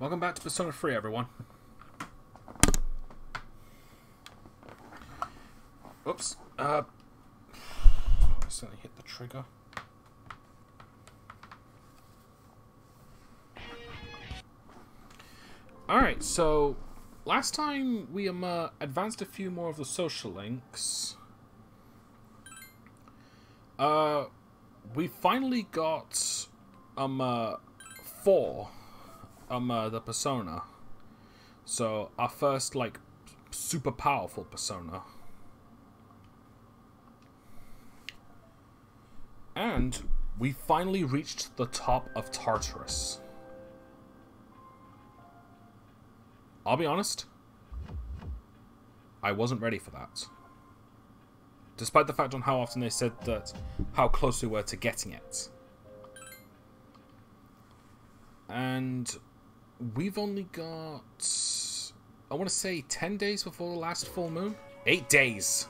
Welcome back to Persona 3, everyone. Oops. I accidentally hit the trigger. Alright, so last time we advanced a few more of the social links. We finally got 4 the persona. So our first like super powerful persona. And we finally reached the top of Tartarus. I'll be honest, I wasn't ready for that. Despite the fact on how often they said that how close we were to getting it. And we've only got, I want to say 10 days before the last full moon? 8 days!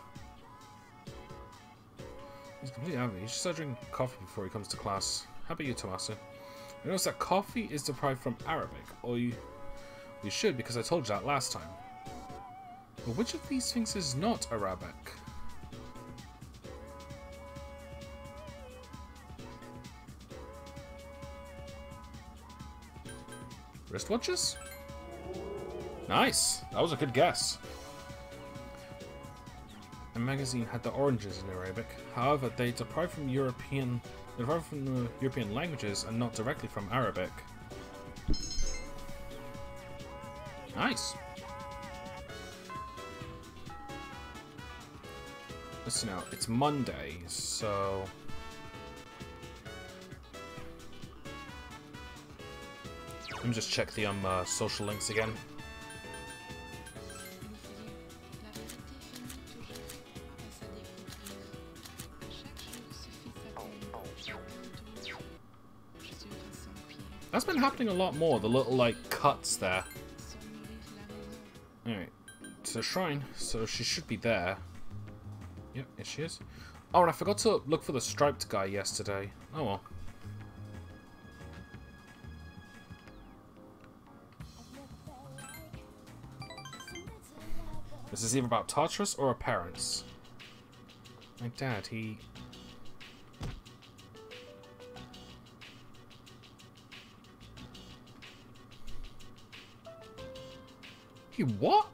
He's completely angry. He should start drinking coffee before he comes to class. How about you, Tommaso? You notice that coffee is derived from Arabic, or you should, because I told you that last time. But which of these things is not Arabic? Wristwatches? Nice! That was a good guess. The magazine had the oranges in Arabic. However, they derive from the European languages and not directly from Arabic. Nice. Listen now, it's Monday, so let me just check the social links again. That's been happening a lot more, the little like cuts there. Alright, so shrine, so she should be there. Yep, here she is. Oh, and I forgot to look for the striped guy yesterday. Oh well. This is either about Tartarus or her parents. My dad, he... He what?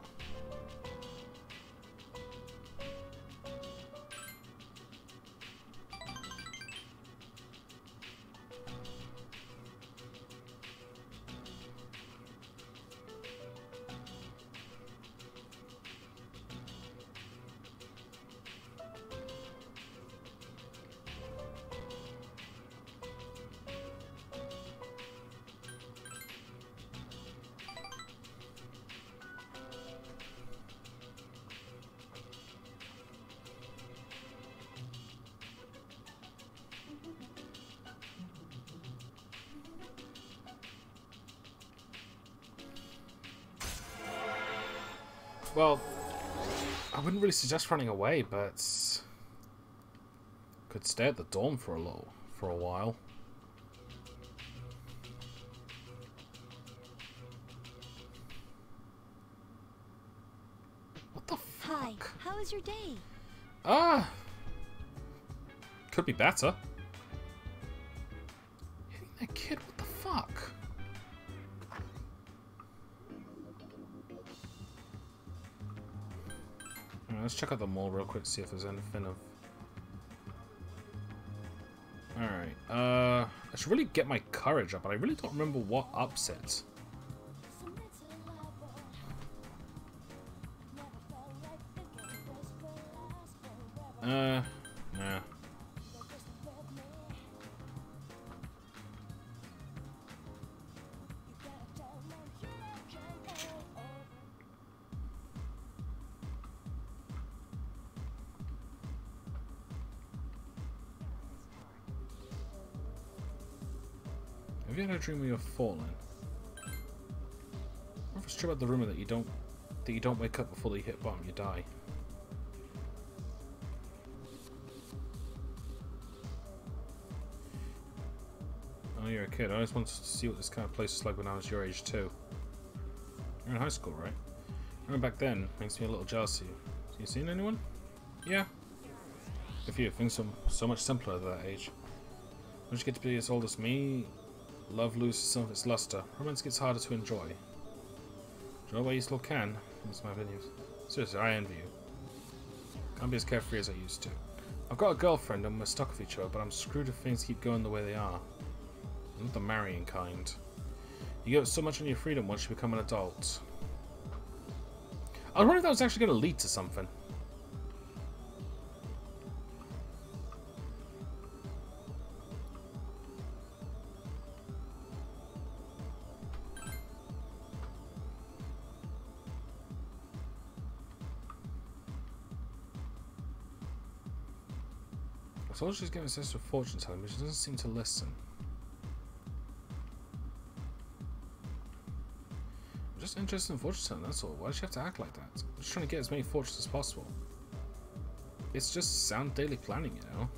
Well, I wouldn't really suggest running away, but could stay at the dorm for a while. What the fuck? Hi, how was your day? Could be better. Hitting that kid, what the fuck? Let's check out the mall real quick, see if there's anything of... Alright, I should really get my courage up, but I really don't remember what ups it. Nah. Have you had a dream where you're falling? Or if it's true about the rumor that you don't wake up before you hit bottom, you die. Oh, you're a kid. I always wanted to see what this kind of place is like when I was your age too. You're in high school, right? Remember back then makes me a little jealous of you. Have you seen anyone? Yeah. A few. Things are so much simpler at that age. Once you get to be as old as me, love loses some of its luster. Romance gets harder to enjoy. Enjoy while you still can. That's my opinion. Seriously, I envy you. Can't be as carefree as I used to. I've got a girlfriend and we're stuck with each other, but I'm screwed if things keep going the way they are. I'm not the marrying kind. You give up so much on your freedom once you become an adult. I was wondering if that was actually going to lead to something. I told her she's getting obsessed with fortune telling, but she doesn't seem to listen. I'm just interested in fortune telling, that's all. Why does she have to act like that? I'm just trying to get as many fortunes as possible. It's just sound daily planning, you know?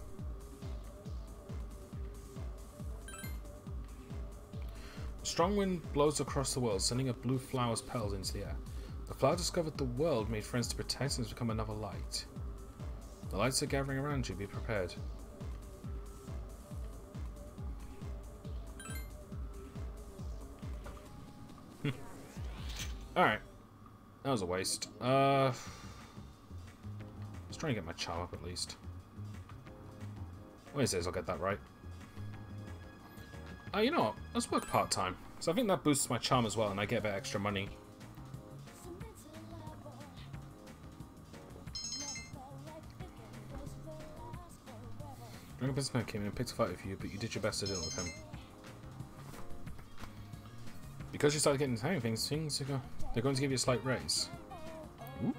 A strong wind blows across the world, sending a blue flower's petals into the air. The flower discovered the world, made friends to protect, and has become another light. The lights are gathering around you, be prepared. Alright. That was a waste. Let's try and get my charm up at least. Wednesdays I'll get that right. You know what? Let's work part-time. So I think that boosts my charm as well, and I get a bit extra money. Dragon Businessman came in and picked a fight with you, but you did your best to deal with him. Because you started getting the hang of things, they're going to give you a slight raise. Ooh.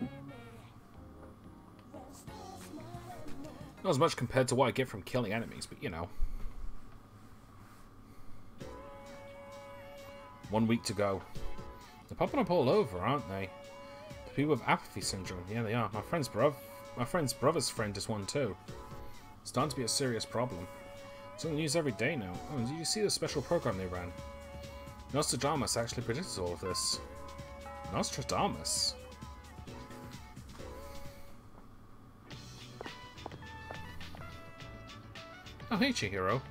Not as much compared to what I get from killing enemies, but you know. 1 week to go. They're popping up all over, aren't they? The people with apathy syndrome. Yeah, they are. My friend's brother's friend is one too. It's starting to be a serious problem. It's on the news every day now. Oh, did you see the special program they ran? Nostradamus actually predicted all of this. Nostradamus? Oh, hey, Chihiro.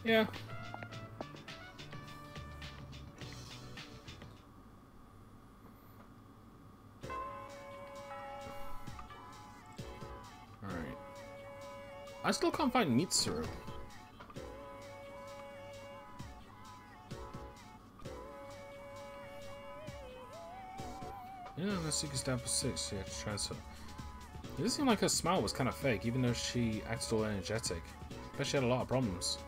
Yeah. I still can't find Mitsuru. Yeah, Nasuka's down for 6. She had to transfer. It did seem like her smile was kind of fake, even though she acted all energetic. But she had a lot of problems.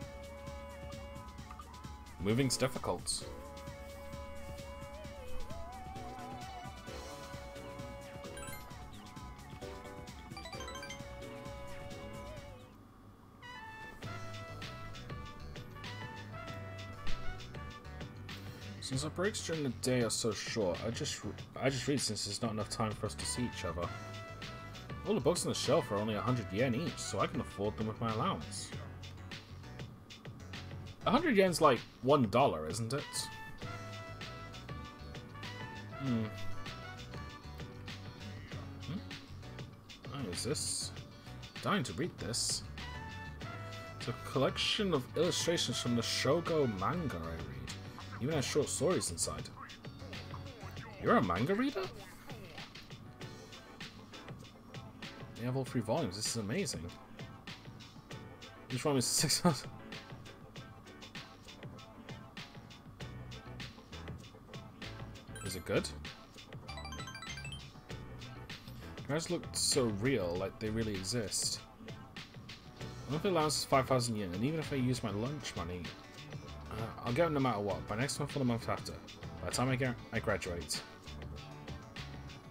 Moving's difficult. Since our breaks during the day are so short, I just read since there's not enough time for us to see each other. All the books on the shelf are only 100 yen each, so I can afford them with my allowance. 100 yen's like $1, isn't it? What is this? Dying to read this. It's a collection of illustrations from the Shogo manga I read. Even has short stories inside. You're a manga reader? You have all 3 volumes. This is amazing. Each one is 600. Is it good? Guys look so real, like they really exist. Monthly allowance is 5,000 yen, and even if I use my lunch money, I'll get them no matter what, by next month or the month after. By the time I graduate.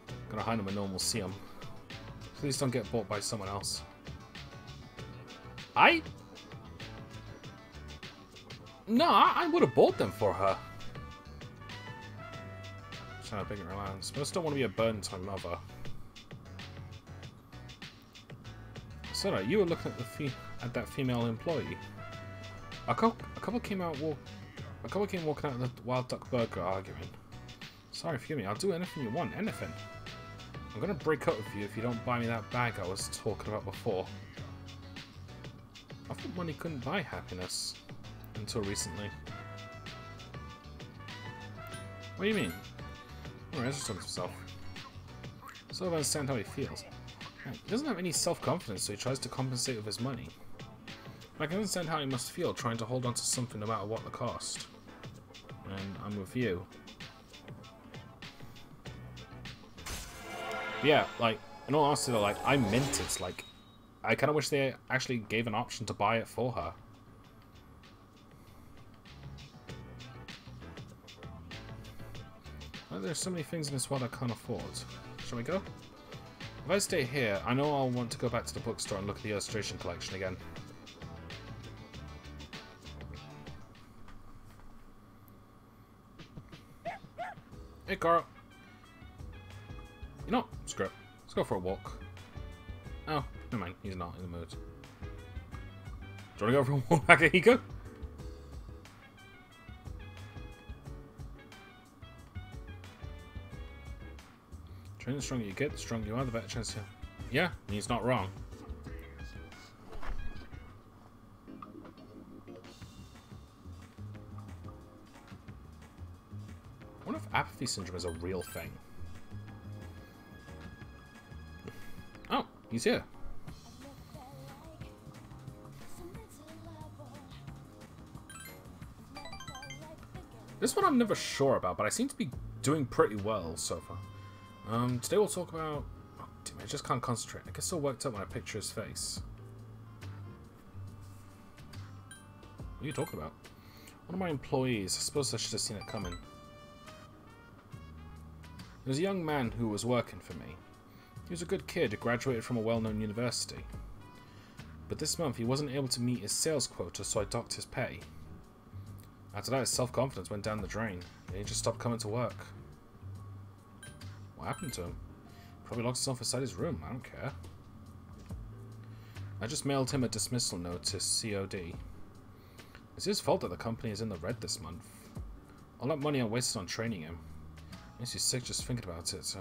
I'm gonna hide them when no one will see them. Please don't get bought by someone else. No, I would have bought them for her. Trying to bigger allowance, but I still want to be a burden to my mother. So you were looking at that female employee. A couple came walking out of the Wild Duck Burger arguing. Sorry, forgive me. I'll do anything you want. Anything. I'm gonna break up with you if you don't buy me that bag I was talking about before. I thought money couldn't buy happiness. Until recently. What do you mean? Oh, he's just talking to himself. So I understand how he feels. He doesn't have any self-confidence, so he tries to compensate with his money. I can understand how he must feel trying to hold on to something no matter what the cost. And I'm with you. Yeah, like, in all honesty though, like, I meant it. Like, I kind of wish they actually gave an option to buy it for her. Well, there's so many things in this world I can't afford. Shall we go? If I stay here, I know I'll want to go back to the bookstore and look at the illustration collection again. Hey, Carl. You know, screw it. Let's go for a walk. Oh, never mind. He's not in the mood. Do you want to go for a walk, Akihiko? Train the stronger you get, the stronger you are, the better chance you... Yeah, and he's not wrong. I wonder if apathy syndrome is a real thing. Oh, he's here. This one I'm never sure about, but I seem to be doing pretty well so far. Today we'll talk about... Oh, damn, I just can't concentrate. I get so worked up when I picture his face. What are you talking about? One of my employees. I suppose I should have seen it coming. There was a young man who was working for me. He was a good kid who graduated from a well-known university. But this month he wasn't able to meet his sales quota, so I docked his pay. After that, his self-confidence went down the drain, and he just stopped coming to work. What happened to him? Probably locked himself inside his room. I don't care. I just mailed him a dismissal notice, COD. It's his fault that the company is in the red this month. All that money I wasted on training him. Makes you sick just thinking about it.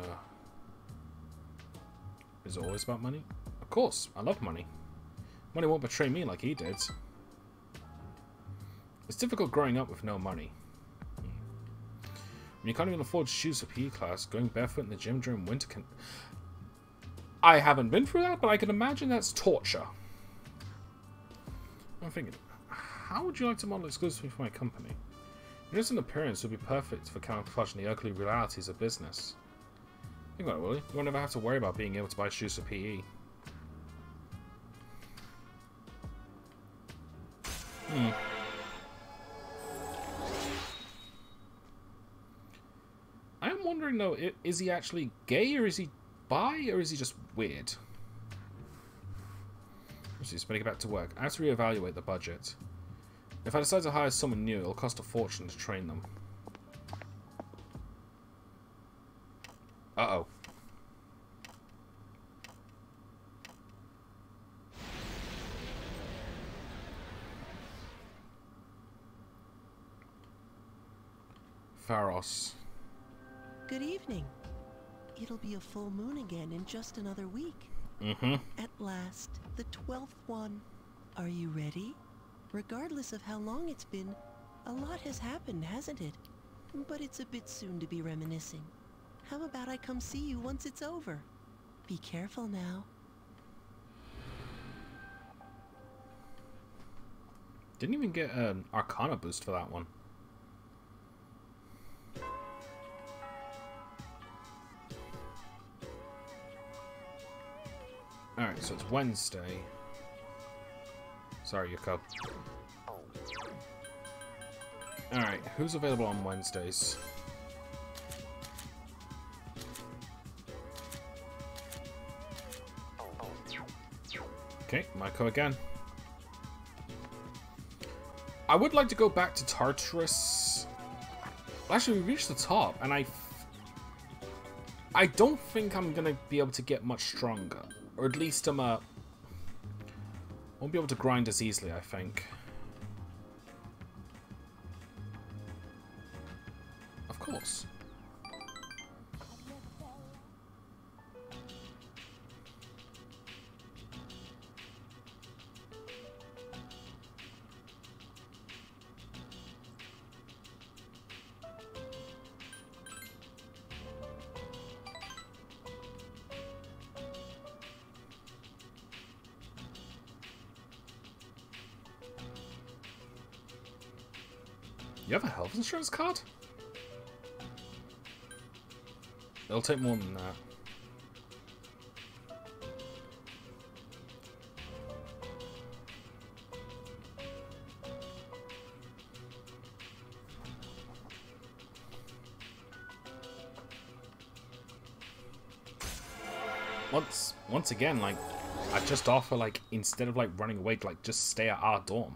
Is it always about money? Of course, I love money. Money won't betray me like he did. It's difficult growing up with no money. When you can't even afford shoes for PE class, going barefoot in the gym during winter can... I haven't been through that, but I can imagine that's torture. I'm thinking, how would you like to model exclusively for my company? Your innocent appearance would be perfect for camouflaging the ugly realities of business. Think about it, Willie. You won't ever have to worry about being able to buy shoes for PE. I am wondering though, is he actually gay, or is he bi, or is he just weird? Just better get back to work. I have to reevaluate the budget. If I decide to hire someone new, it'll cost a fortune to train them. Uh-oh. Pharos. Good evening. It'll be a full moon again in just another week. At last, the 12th one. Are you ready? Regardless of how long it's been, a lot has happened, hasn't it? But it's a bit soon to be reminiscing. How about I come see you once it's over? Be careful now. Didn't even get an Arcana boost for that one. Alright, so it's Wednesday. Sorry, Yuko. Alright, who's available on Wednesdays? Okay, Maiko again. I would like to go back to Tartarus. Actually, we reached the top, and I don't think I'm gonna be able to get much stronger. Or at least Won't be able to grind as easily, I think. Of course. You have a health insurance card? It'll take more than that. Once again, like, I just offer, like, instead of, like, running away, like, just stay at our dorm.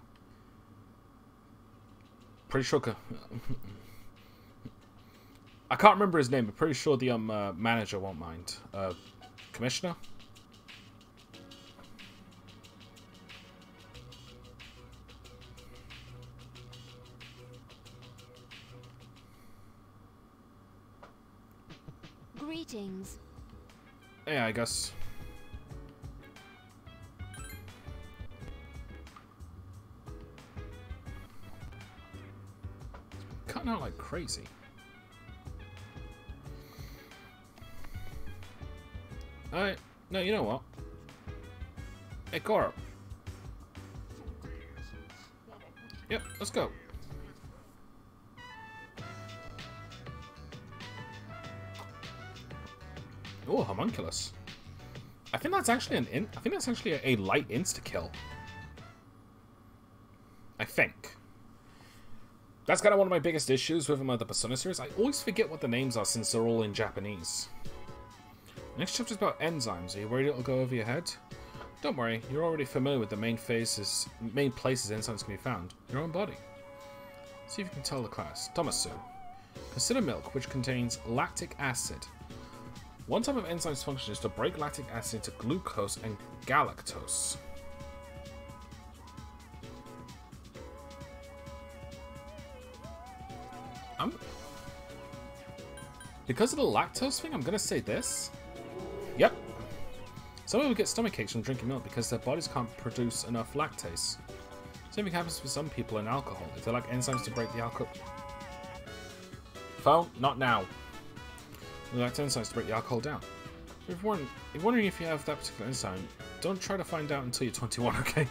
Pretty sure... I can't remember his name, but pretty sure the manager won't mind. Commissioner? Greetings. Yeah, I guess. Cutting out like crazy. Alright, no, you know what? Hey, Cora. Yep, let's go. Oh, homunculus. I think that's actually I think that's actually a light insta kill. I think. That's kind of one of my biggest issues with the Persona series. I always forget what the names are since they're all in Japanese. Next chapter's about enzymes. Are you worried it'll go over your head? Don't worry, you're already familiar with the main places enzymes can be found. Your own body. See if you can tell the class. Tomasu. Consider milk, which contains lactic acid. One type of enzyme's function is to break lactic acid into glucose and galactose. Because of the lactose thing, I'm gonna say this. Yep. Some people get stomach aches from drinking milk because their bodies can't produce enough lactase. Same thing happens with some people in alcohol. If they lack enzymes to break the alcohol... Phone, not now. They lack enzymes to break the alcohol down. If you're wondering if you have that particular enzyme, don't try to find out until you're 21, okay?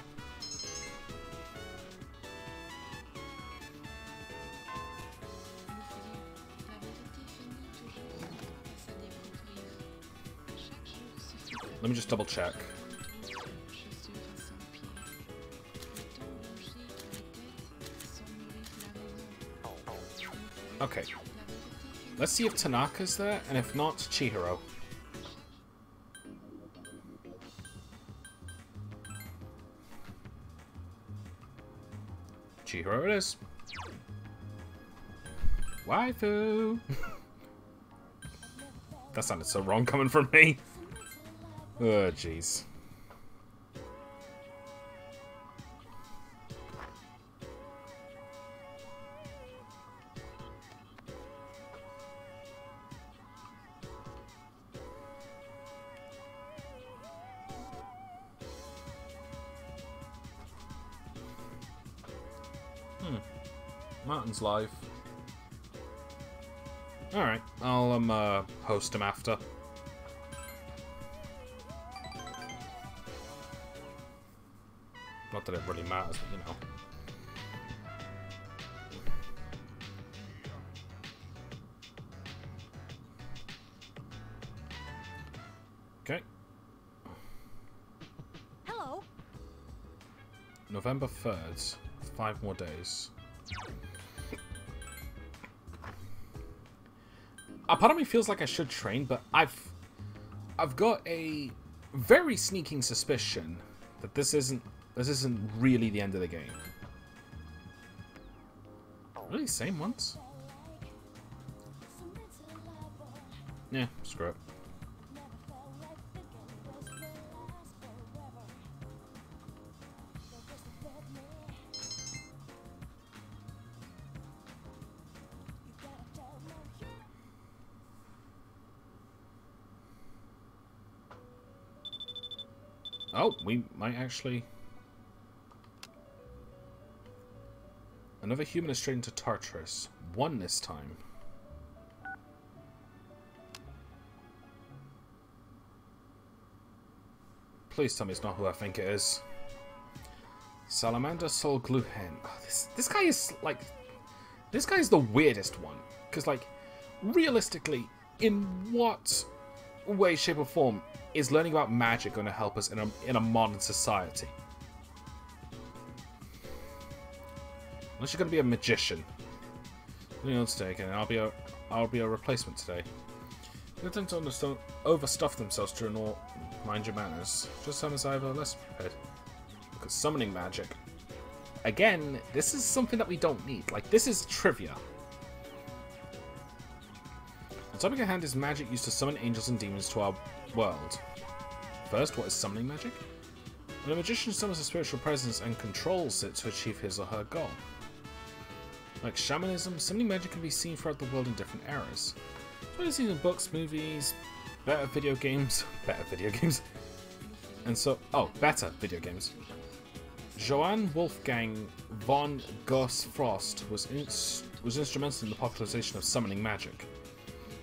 Let me just double check. Okay. Let's see if Tanaka's there, and if not, Chihiro. Chihiro it is. Waifu! That sounded so wrong coming from me. Oh, jeez. Martin's live. Alright, I'll host him after. Not that it really matters, but you know. Okay. Hello. November 3rd. 5 more days. A part of me feels like I should train, but I've got a very sneaking suspicion that this isn't really the end of the game. Really, same ones? Yeah, screw it. Oh, we might actually... Another human is straight into Tartarus. One this time. Please tell me it's not who I think it is. Salamander Sol Gluhen. Oh, this guy is like... This guy is the weirdest one. Because, like, realistically, in what way, shape, or form is learning about magic going to help us in a modern society? Unless you're going to be a magician. You know, today again, I'll be a replacement today. They tend to overstuff themselves during all. Mind your manners. Just some as I've less prepared. Look at summoning magic. Again, this is something that we don't need. Like, this is trivia. The topic at hand is magic used to summon angels and demons to our world. First, what is summoning magic? When a magician summons a spiritual presence and controls it to achieve his or her goal. Like shamanism, summoning magic can be seen throughout the world in different eras. It's what is seen in books, movies, better video games, and so, better video games. Johann Wolfgang von Goss-Frost was instrumental in the popularization of summoning magic.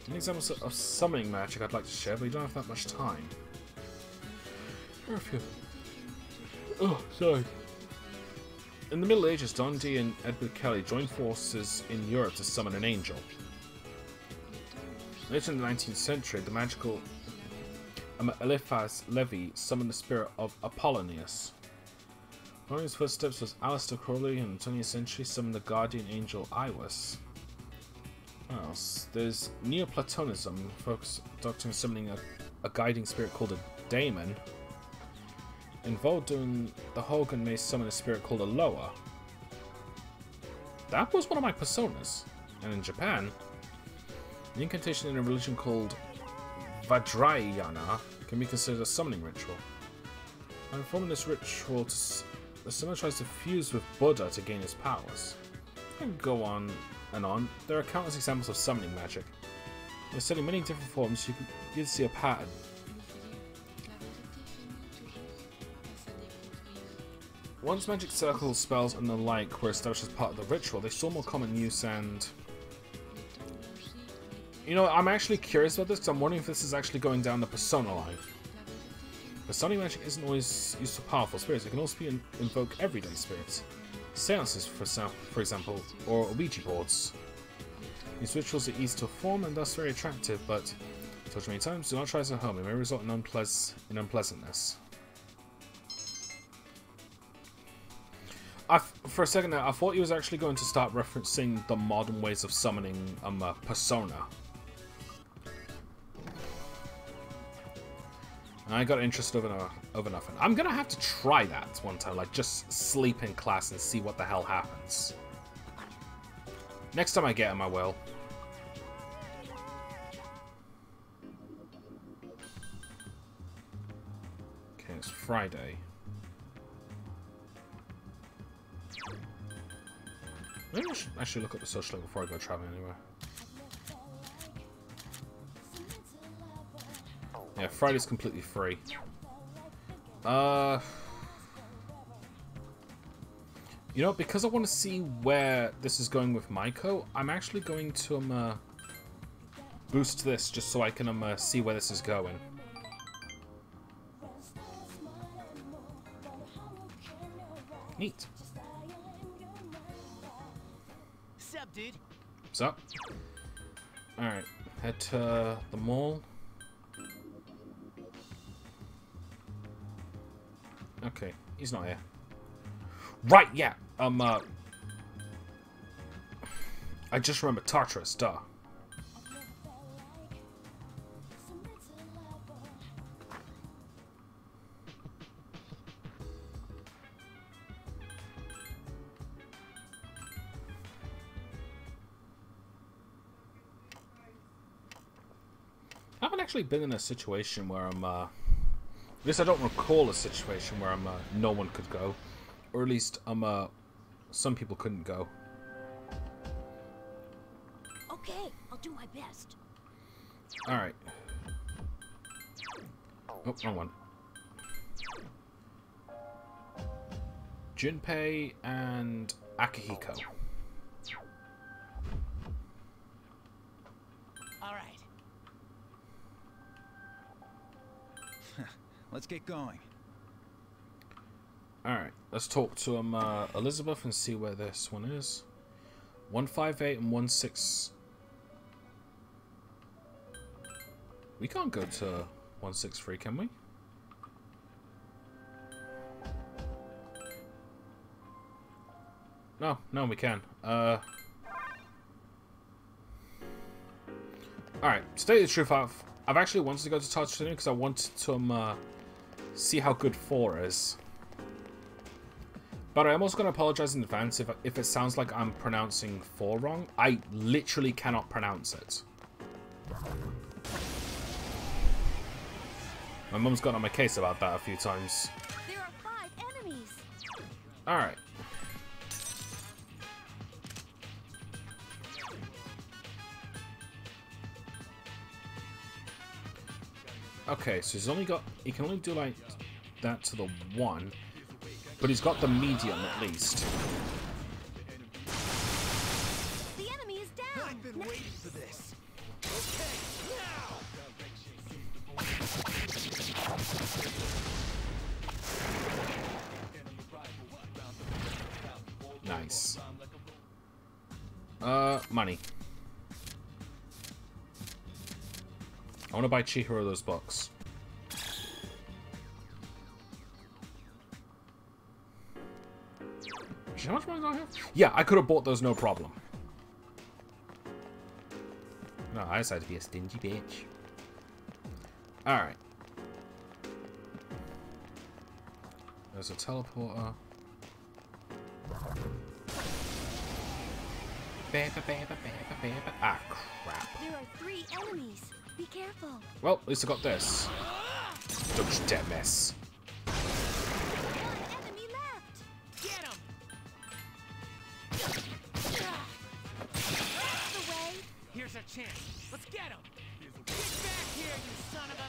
An example of summoning magic I'd like to share, but we don't have that much time. Here are a few. Oh, sorry. In the Middle Ages, Don Dee and Edward Kelly joined forces in Europe to summon an angel. Later in the 19th century, the magical Eliphas Levi summoned the spirit of Apollonius. Following his footsteps was Aleister Crowley, and in the 20th century summoned the guardian angel Iwis. What else? There's Neoplatonism, focused on summoning a guiding spirit called a daemon. In Voldun, the Hogan may summon a spirit called a Loa. That was one of my personas. And in Japan, the incantation in a religion called Vajrayana can be considered a summoning ritual. By performing this ritual, the summoner tries to fuse with Buddha to gain his powers. I can go on and on. There are countless examples of summoning magic. By studying many different forms, you can see a pattern. Once magic circles, spells, and the like were established as part of the ritual, they saw more common use and... You know, I'm actually curious about this because I'm wondering if this is actually going down the persona line. But summoning magic isn't always used for powerful spirits, it can also invoke everyday spirits. Seances, for example, or Ouija boards. These rituals are easy to perform and thus very attractive, but, I've told you many times, do not try this at home, it may result in unpleasantness. For a second there, I thought he was actually going to start referencing the modern ways of summoning persona. And I got interested over nothing. I'm gonna have to try that one time, like just sleep in class and see what the hell happens. Next time I get him, I will. Okay, it's Friday. Maybe I should actually look at the social link before I go traveling anywhere. Yeah, Friday's completely free. You know, because I want to see where this is going with Maiko, I'm actually going to boost this just so I can see where this is going. Neat. Sup, dude? What's up? Alright, head to the mall. Okay, he's not here. Right, yeah. I just remember Tartarus, duh. I haven't actually been in a situation where I'm, at least I don't recall a situation where no one could go. Or at least, some people couldn't go. Okay, I'll do my best. Alright. Oh, wrong one. Junpei and Akihiko. All right. Let's get going. Alright, let's talk to Elizabeth and see where this one is. 158 and 16. We can't go to 163, can we? No, we can. Alright, to tell you the truth, I've actually wanted to go to Tajikistan because I wanted to see how good 4 is. But I'm also going to apologize in advance if it sounds like I'm pronouncing 4 wrong. I literally cannot pronounce it. My mum's got on my case about that a few times. There are 5 enemies. Alright. Okay, so he can only do like that to the 1, but he's got the medium at least. The enemy is down. I've been waiting for this. Nice. Money. I want to buy Chihiro those books. How much money do I have? Yeah, I could have bought those no problem. No, I decided to be a stingy bitch. Alright. There's a teleporter. Ah, crap. There are 3 enemies. Be careful. Well, at least I got this. Don't you dare miss. 1 enemy left. Get him! That's the way. Here's our chance. Let's get him! Get back here, you son of a...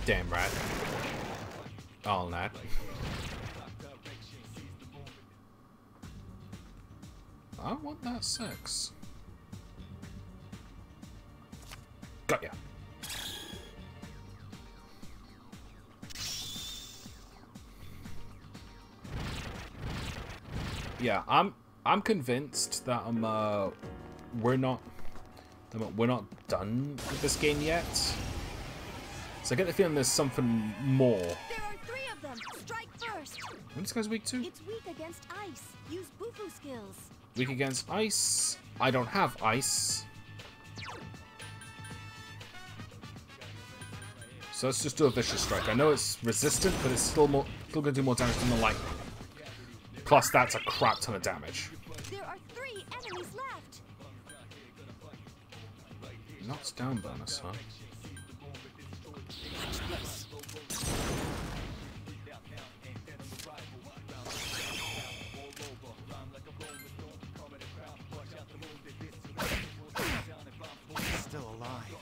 Damn right. All night. I want that 6. Got ya. Yeah, I'm convinced that we're not done with this game yet. So I get the feeling there's something more. There are 3 of them. Strike first. What this guy's weak to? It's weak against ice. Use Bufu skills. Weak against ice. I don't have ice. So let's just do a vicious strike. I know it's resistant, but it's still going to do more damage than the lightning. Plus, that's a crap ton of damage. There are 3 enemies left. Knocks down bonus, huh? Still alive.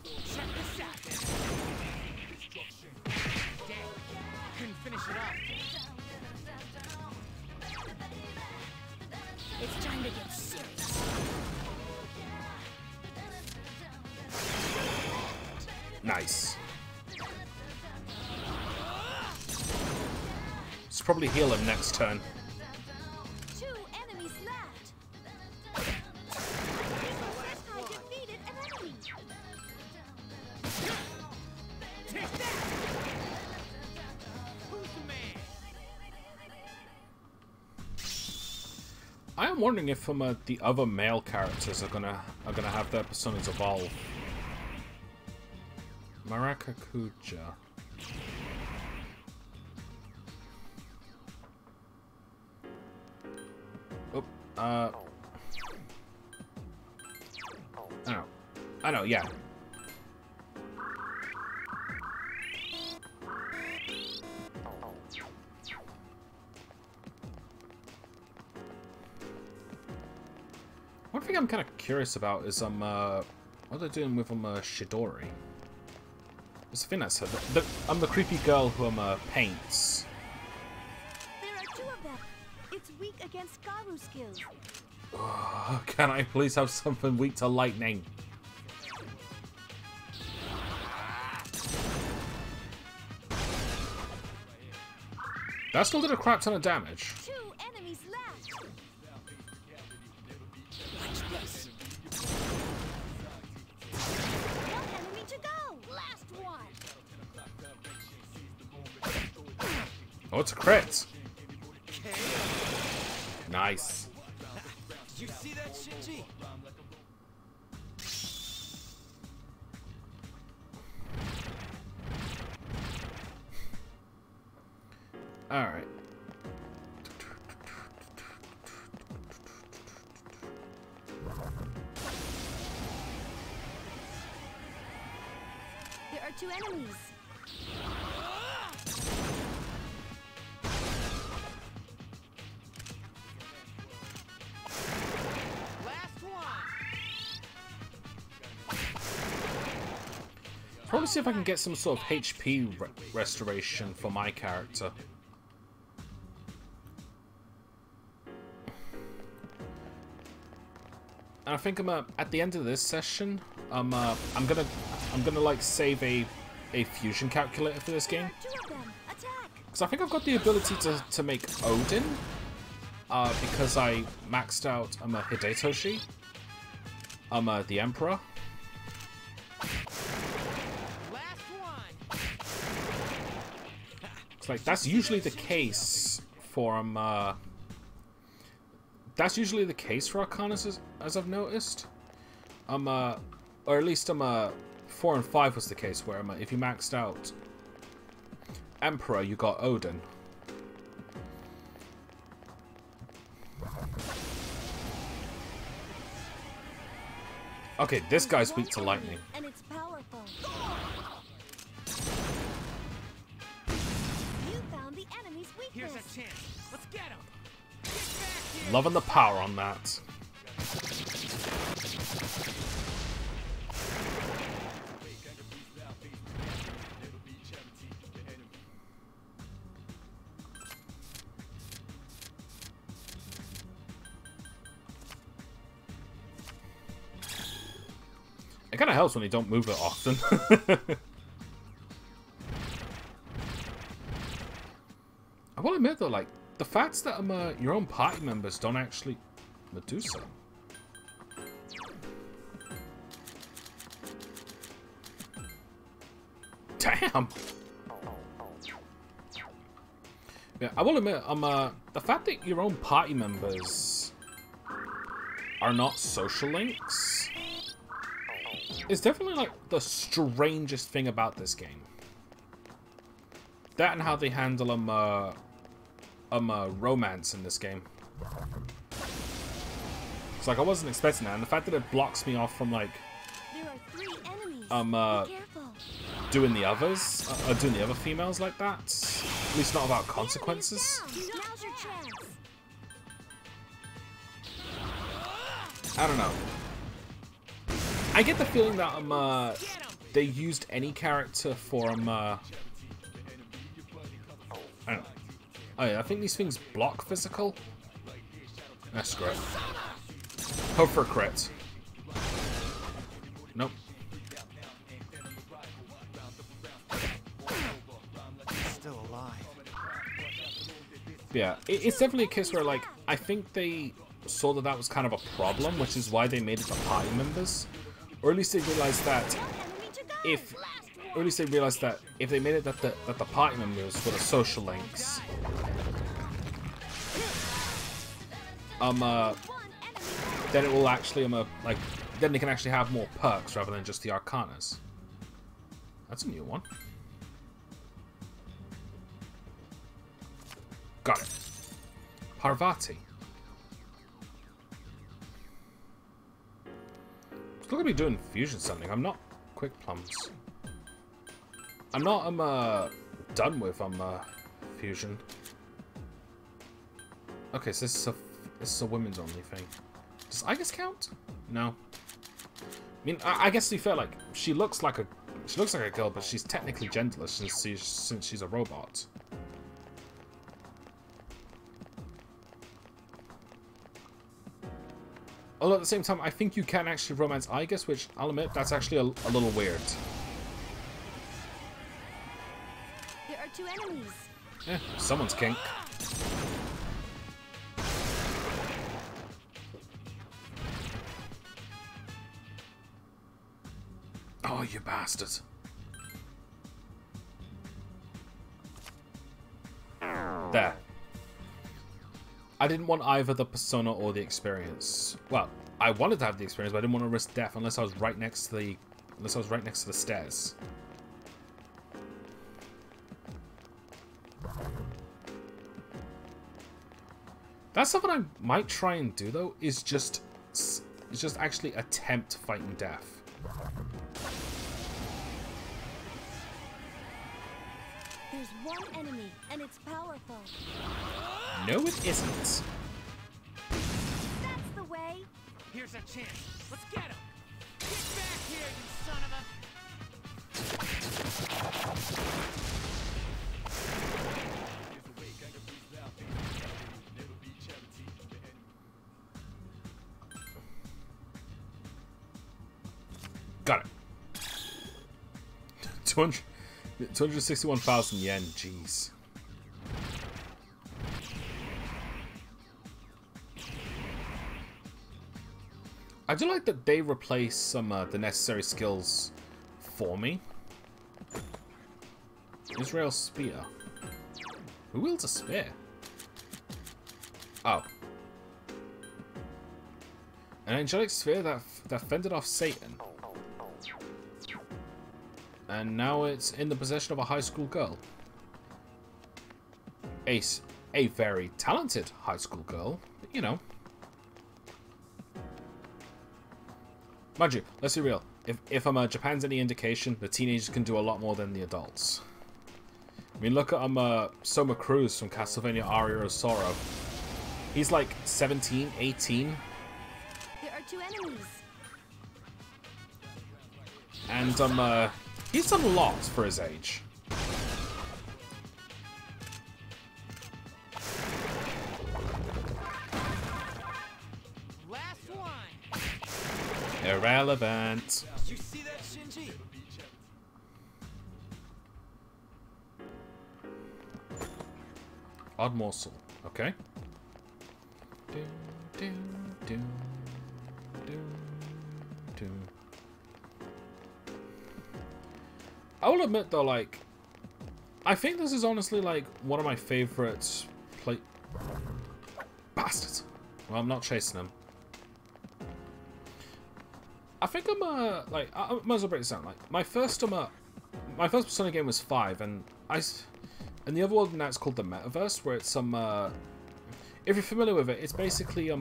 Check this out. Damn. Couldn't finish it up. It's time to get serious. Nice. Let's probably heal him next turn. 2 enemies left. I defeated an enemy. Take that! Who's the man? I am wondering if the other male characters are gonna have their personas evolve. Marakakuja. Oh, I know, yeah. One thing I'm kind of curious about is What are they doing with Shidori? It's the thing that's her. I'm the creepy girl who paints. There are two of them. It's weak against Garu skills. Can I please have something weak to lightning? That still did a crap ton of damage. 2 enemies left. Watch this. 1 enemy to go. Last one. Oh, it's a crit. Nice. Did you see that, Shinji? Alright. There are 2 enemies. Last one. I want to see if I can get some sort of HP restoration for my character. And I think I'm at the end of this session. I'm gonna like save a fusion calculator for this game. There are 2 of them. Attack. Because I think I've got the ability to make Odin. Because I maxed out Hidetoshi. The Emperor. Last one. It's like that's usually the case for that's usually the case for Arcanus as I've noticed. Or at least 4 and 5 was the case where if you maxed out Emperor, you got Odin. Okay, this guy's weak to lightning. And it's powerful. You found the enemy's Here's weakness. a chance. Let's get him. Get back here. Loving the power on that. It kind of helps when you don't move it often. I will admit though, like, the fact that your own party members don't actually do so. Damn! Yeah, I will admit, the fact that your own party members are not social links is definitely like the strangest thing about this game. That and how they handle romance in this game. It's like I wasn't expecting that, and the fact that it blocks me off from like There are 3 enemies. Be careful. doing the others, doing the other females like that. At least not about consequences. Now's your chance. I don't know. I get the feeling that they used any character for I don't know. Oh yeah, I think these things block physical. That's great. Hope for a crit. Nope. Still alive. Yeah, it's definitely a case where like I think they saw that that was kind of a problem, which is why they made it the party members. Or at least they realized that if, or at least they realized that if they made it that the party members were the social links, then it will actually like then they can actually have more perks rather than just the Arcanas. That's a new one. Got it. Parvati. Still gonna be doing fusion sending. I'm not quick plums. I'm not done with fusion. Okay, so this is a women's only thing. Does Igus count? No. mean, I guess to be fair, like she looks like a girl, but she's technically genderless since she's a robot. Although at the same time, I think you can actually romance Igus, which I'll admit that's actually a little weird. There are 2 enemies. Yeah, someone's kink. Oh, you bastard. There. I didn't want either the persona or the experience. Well, I wanted to have the experience, but I didn't want to risk death unless I was right next to the stairs. That's something I might try and do though, is just actually attempt fighting death. There's 1 enemy, and it's powerful. No, it isn't. That's the way. Here's a chance. Let's get him. Get back here, you son of a... Got it. 261,000 yen, jeez. I do like that they replace some the necessary skills for me. Israel Spear. Who wields a spear? Oh. An angelic sphere that fended off Satan. And now it's in the possession of a high school girl. A very talented high school girl, but you know. Mind you, let's be real. If Japan's any indication, the teenagers can do a lot more than the adults. I mean, look at Soma Cruz from Castlevania Aria of Sorrow. He's like 17, 18. There are 2 enemies. And he's done a lot for his age. Last one. Irrelevant. Did you see that, Shinji? Odd morsel. Okay. I will admit though, like, I think this is honestly like one of my favorite bastards. Well, I'm not chasing him. I think I'm like, I might as well break this down. Like, my first Persona game was 5, and the other one now it's called the Metaverse, where it's if you're familiar with it, it's basically it's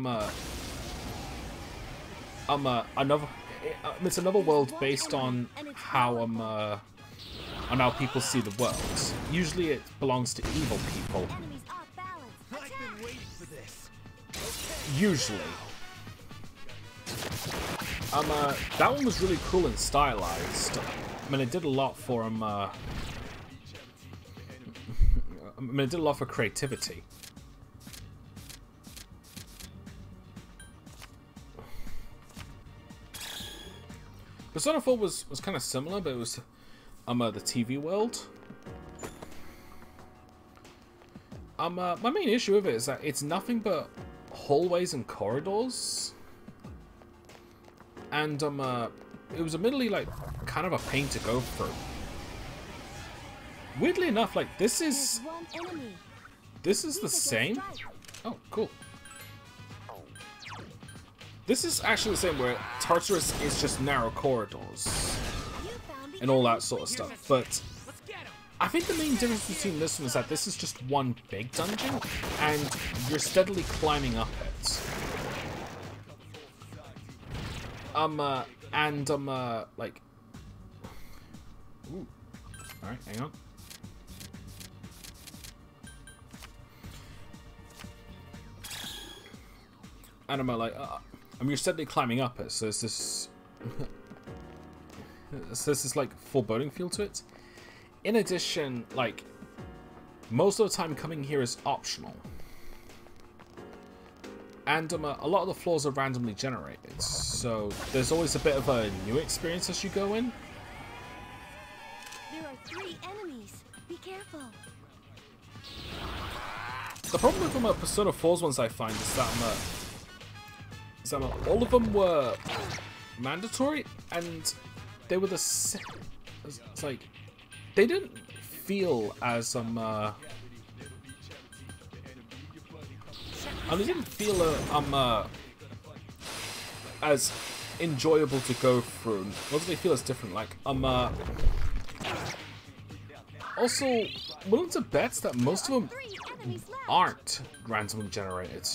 another world based on how people see the world. Usually it belongs to evil people. Enemies off balance. I've been waiting for this. Usually. That one was really cool and stylized. I mean, it did a lot for I mean, it did a lot for creativity. Persona 4 was kind of similar, but it was the TV world. My main issue with it is that it's nothing but hallways and corridors. And it was admittedly like kind of a pain to go through. Weirdly enough, like this is the same. Oh, cool. This is actually the same, where Tartarus is just narrow corridors and all that sort of stuff. But I think the main difference between this one is that this is just one big dungeon, and you're steadily climbing up it. Like... Ooh. Alright, hang on. And you're steadily climbing up it, so there's this... So this is like foreboding feel to it. In addition, like most of the time coming here is optional. And a lot of the floors are randomly generated, so there's always a bit of a new experience as you go in. There are 3 enemies. Be careful. The problem with Persona 4's ones I find is that all of them were mandatory, and they were it's like they didn't feel as and it didn't feel as enjoyable to go through. What do they feel as different? Like also willing to bet that most of them aren't randomly generated,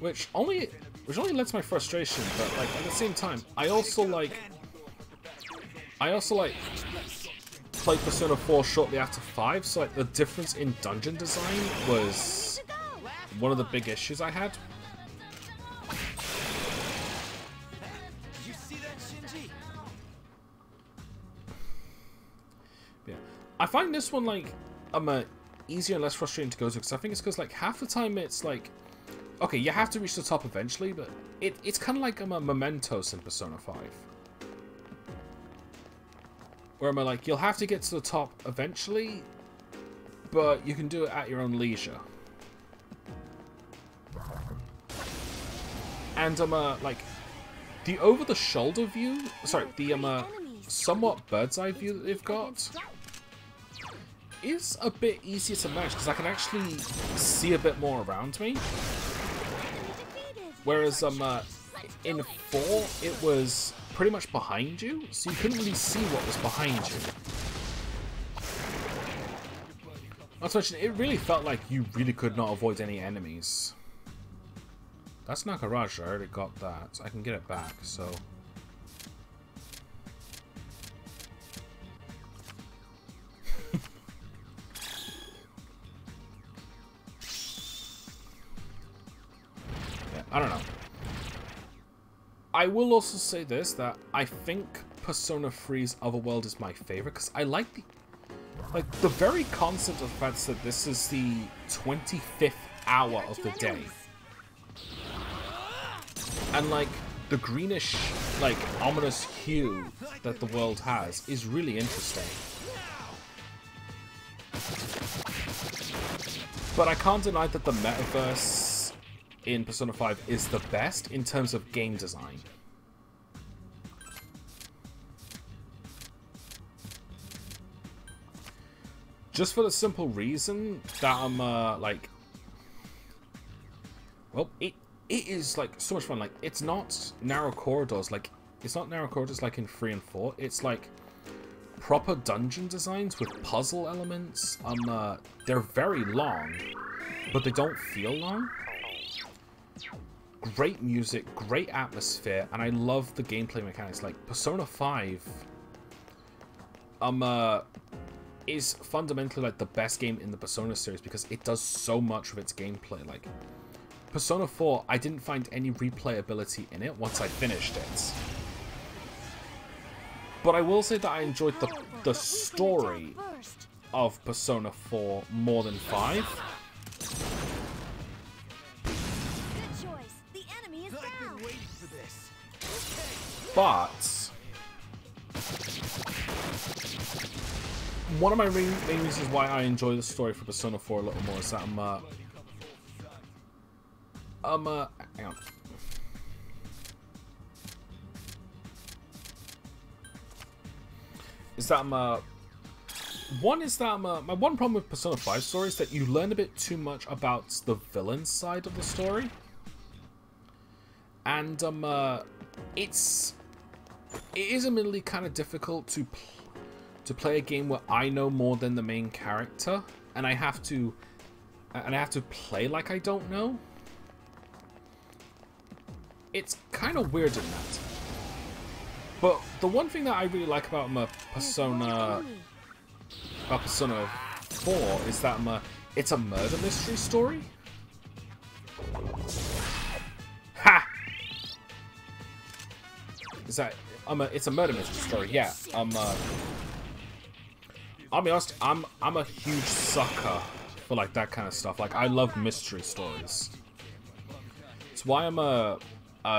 which only lets my frustration. But like at the same time, I also like played Persona 4 shortly after 5, so like the difference in dungeon design was one of the big issues I had. Did you see that, Shinji? Yeah, I find this one like easier and less frustrating to go to, because I think it's because like half the time it's like, okay, you have to reach the top eventually, but it's kind of like Mementos in Persona 5. Where am I like, you'll have to get to the top eventually, but you can do it at your own leisure. And like the over-the-shoulder view, sorry, the somewhat bird's-eye view that they've got is a bit easier to manage because I can actually see a bit more around me. Whereas in 4 it was pretty much behind you, so you couldn't really see what was behind you. Not to mention, it really felt like you really could not avoid any enemies. That's Nakaraja, I already got that. I can get it back, so... yeah, I don't know. I will also say this, that I think Persona 3's Otherworld is my favorite, because I like the very concept of the fact that this is the 25th hour of the day. And like the greenish, like ominous hue that the world has is really interesting. But I can't deny that the metaverse in Persona 5 is the best in terms of game design. Just for the simple reason that I'm like, well, it is like so much fun. Like, it's not narrow corridors. Like, it's not narrow corridors like in 3 and 4. It's like proper dungeon designs with puzzle elements. They're very long, but they don't feel long. Great music, great atmosphere, and I love the gameplay mechanics. Like, Persona 5 is fundamentally like the best game in the Persona series because it does so much of its gameplay. Like, Persona 4, I didn't find any replayability in it once I finished it. But I will say that I enjoyed the story of Persona 4 more than 5. But one of my main reasons why I enjoy the story for Persona 4 a little more is that hang on. Is that one is that my one problem with Persona 5 story is that you learn a bit too much about the villain side of the story. And it is admittedly kind of difficult to play a game where I know more than the main character, and I have to play like I don't know. It's kind of weird in that. But the one thing that I really like about Persona 4 is that it's a murder mystery story. Ha! is that it's a murder mystery story. Yeah. I'll be honest. I'm a huge sucker for like that kind of stuff. Like I love mystery stories. It's why I'm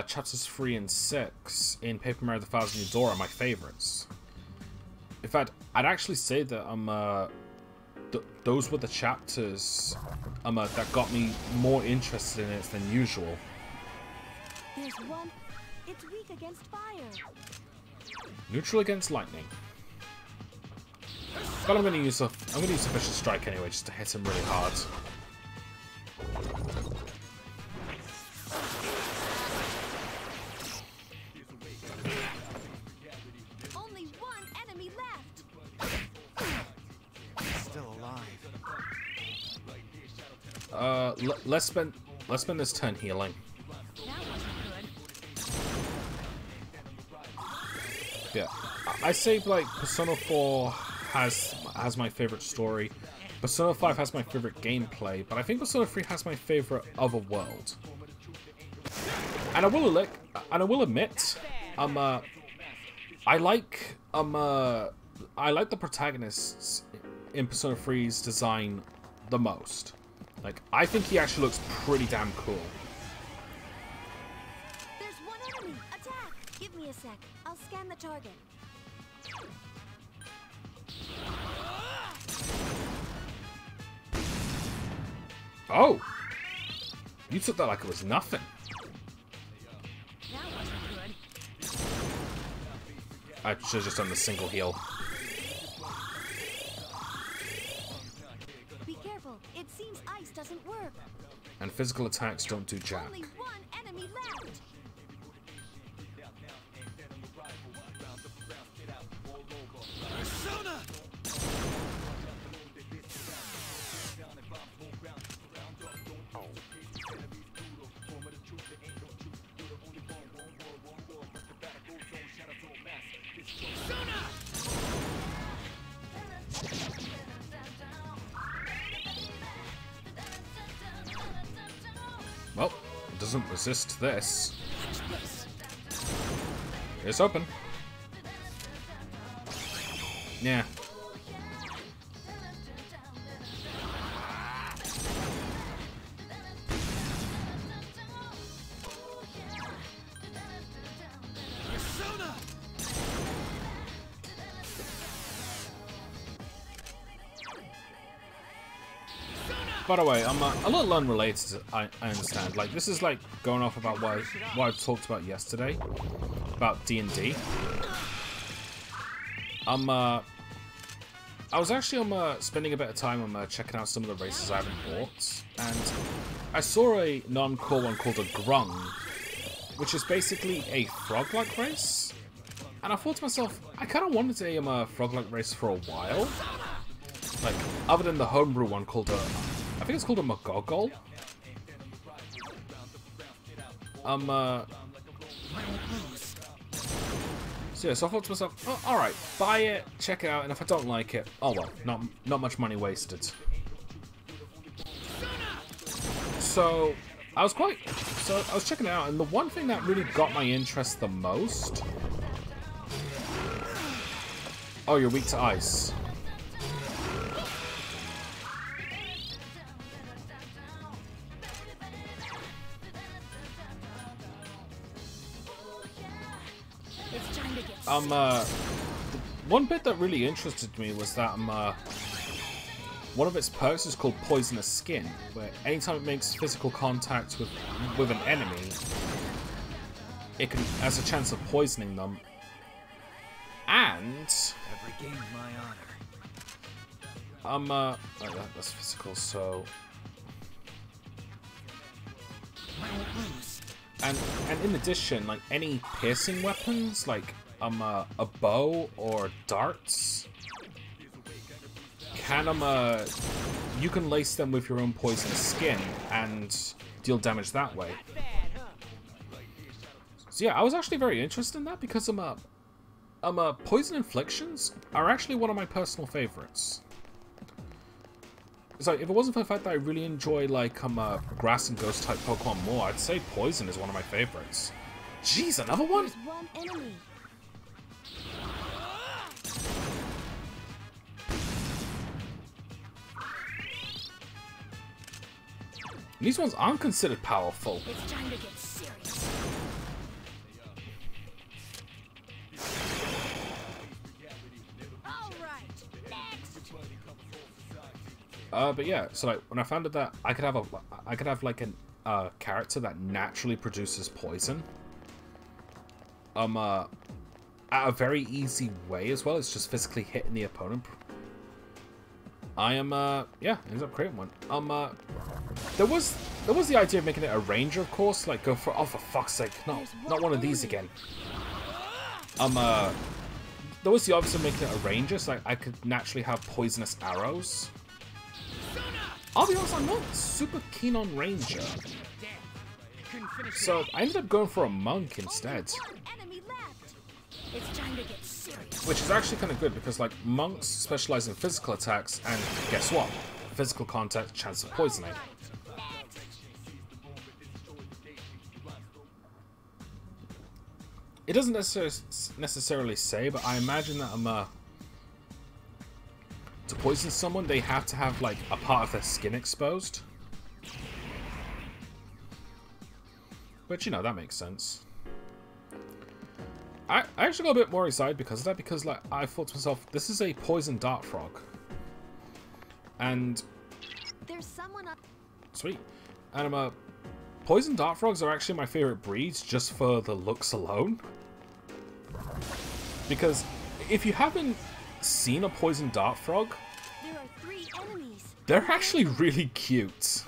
chapters 3 and 6 in Paper Mario: The Thousand Year Door are my favorites. In fact, I'd actually say that those were the chapters that got me more interested in it than usual. There's one. It's weak against fire. Neutral against lightning. But I'm gonna use a vicious strike anyway, just to hit him really hard. Only one enemy left. Still alive. Let's spend this turn healing. That wasn't good. Yeah, I say like Persona 4 has my favorite story. Persona 5 has my favorite gameplay, but I think Persona 3 has my favorite otherworld. And I will admit, I like the protagonists in Persona 3's design the most. Like, I think he actually looks pretty damn cool. There's one enemy. Attack. Give me a sec. I'll scan the target. Oh! You took that like it was nothing. That wasn't good. I should have just done the single heal. Be careful. It seems ice doesn't work. And physical attacks don't do jack. Only one enemy left. Persona! Well, it doesn't resist this. It's open. Yeah. Persona! By the way, I'm a little unrelated, I understand. Like, this is like going off about what I talked about yesterday. About D&D. I was actually spending a bit of time checking out some of the races I haven't bought. And I saw a non-core one called a Grung, which is basically a frog-like race. And I thought to myself, I kind of wanted a frog-like race for a while. Like, other than the homebrew one called I think it's called a Magogol. So yeah, so I thought to myself, oh, alright, buy it, check it out, and if I don't like it, oh well, not much money wasted. So I was checking it out, and the one thing that really got my interest the most. Oh, you're weak to ice. One bit that really interested me was that one of its perks is called Poisonous Skin, where anytime it makes physical contact with an enemy, it has a chance of poisoning them. And Every game my honor. that's physical, so and in addition, like any piercing weapons, like a bow or darts, you can lace them with your own poisonous skin and deal damage that way. So yeah, I was actually very interested in that because poison inflictions are actually one of my personal favorites. So if it wasn't for the fact that I really enjoy like grass and ghost type Pokemon more, I'd say poison is one of my favorites. Jeez, another one? There's one enemy. These ones aren't considered powerful. It's time to get serious. All right, next. But yeah, so like when I found out that I could have like an character that naturally produces poison. At a very easy way as well. It's just physically hitting the opponent. I am yeah, ended up creating one. There was the idea of making it a ranger, of course. Like go for, oh for fuck's sake, not one of these again. There was the option of making it a ranger, so I could naturally have poisonous arrows. I'll be honest, I'm not super keen on ranger. So I ended up going for a monk instead. It's time to get serious. Which is actually kind of good because like monks specialize in physical attacks, and guess what? Physical contact, chance of poisoning. It doesn't necessarily say, but I imagine that to poison someone, they have to have like a part of their skin exposed. But you know, that makes sense. I actually got a bit more excited because of that, because like I thought to myself, this is a poison dart frog, and there's someone up. Sweet, and poison dart frogs are actually my favorite breeds just for the looks alone. Because if you haven't seen a poison dart frog, there are 3 enemies. They're actually really cute.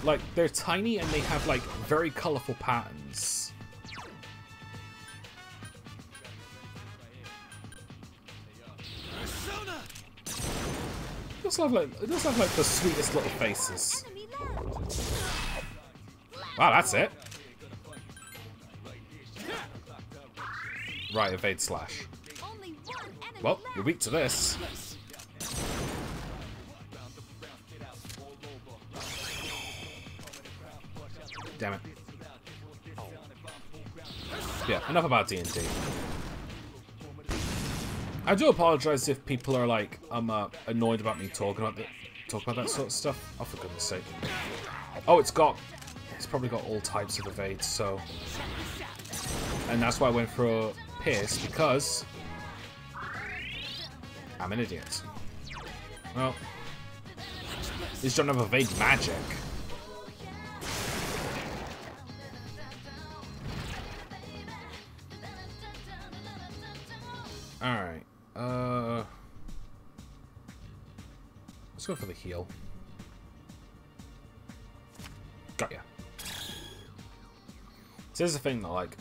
Like they're tiny and they have like very colorful patterns. It does have like the sweetest little faces. Wow, that's it. Right, evade slash. Well, you're weak to this. Damn it. Yeah, enough about D&D. I do apologize if people are like annoyed about me talking about that sort of stuff. Oh, for goodness sake! Oh, it's probably got all types of evades, so, and that's why I went for Pierce, because I'm an idiot. Well, these don't have evade magic. All right. Let's go for the heal. Got ya. So here's the thing though, like,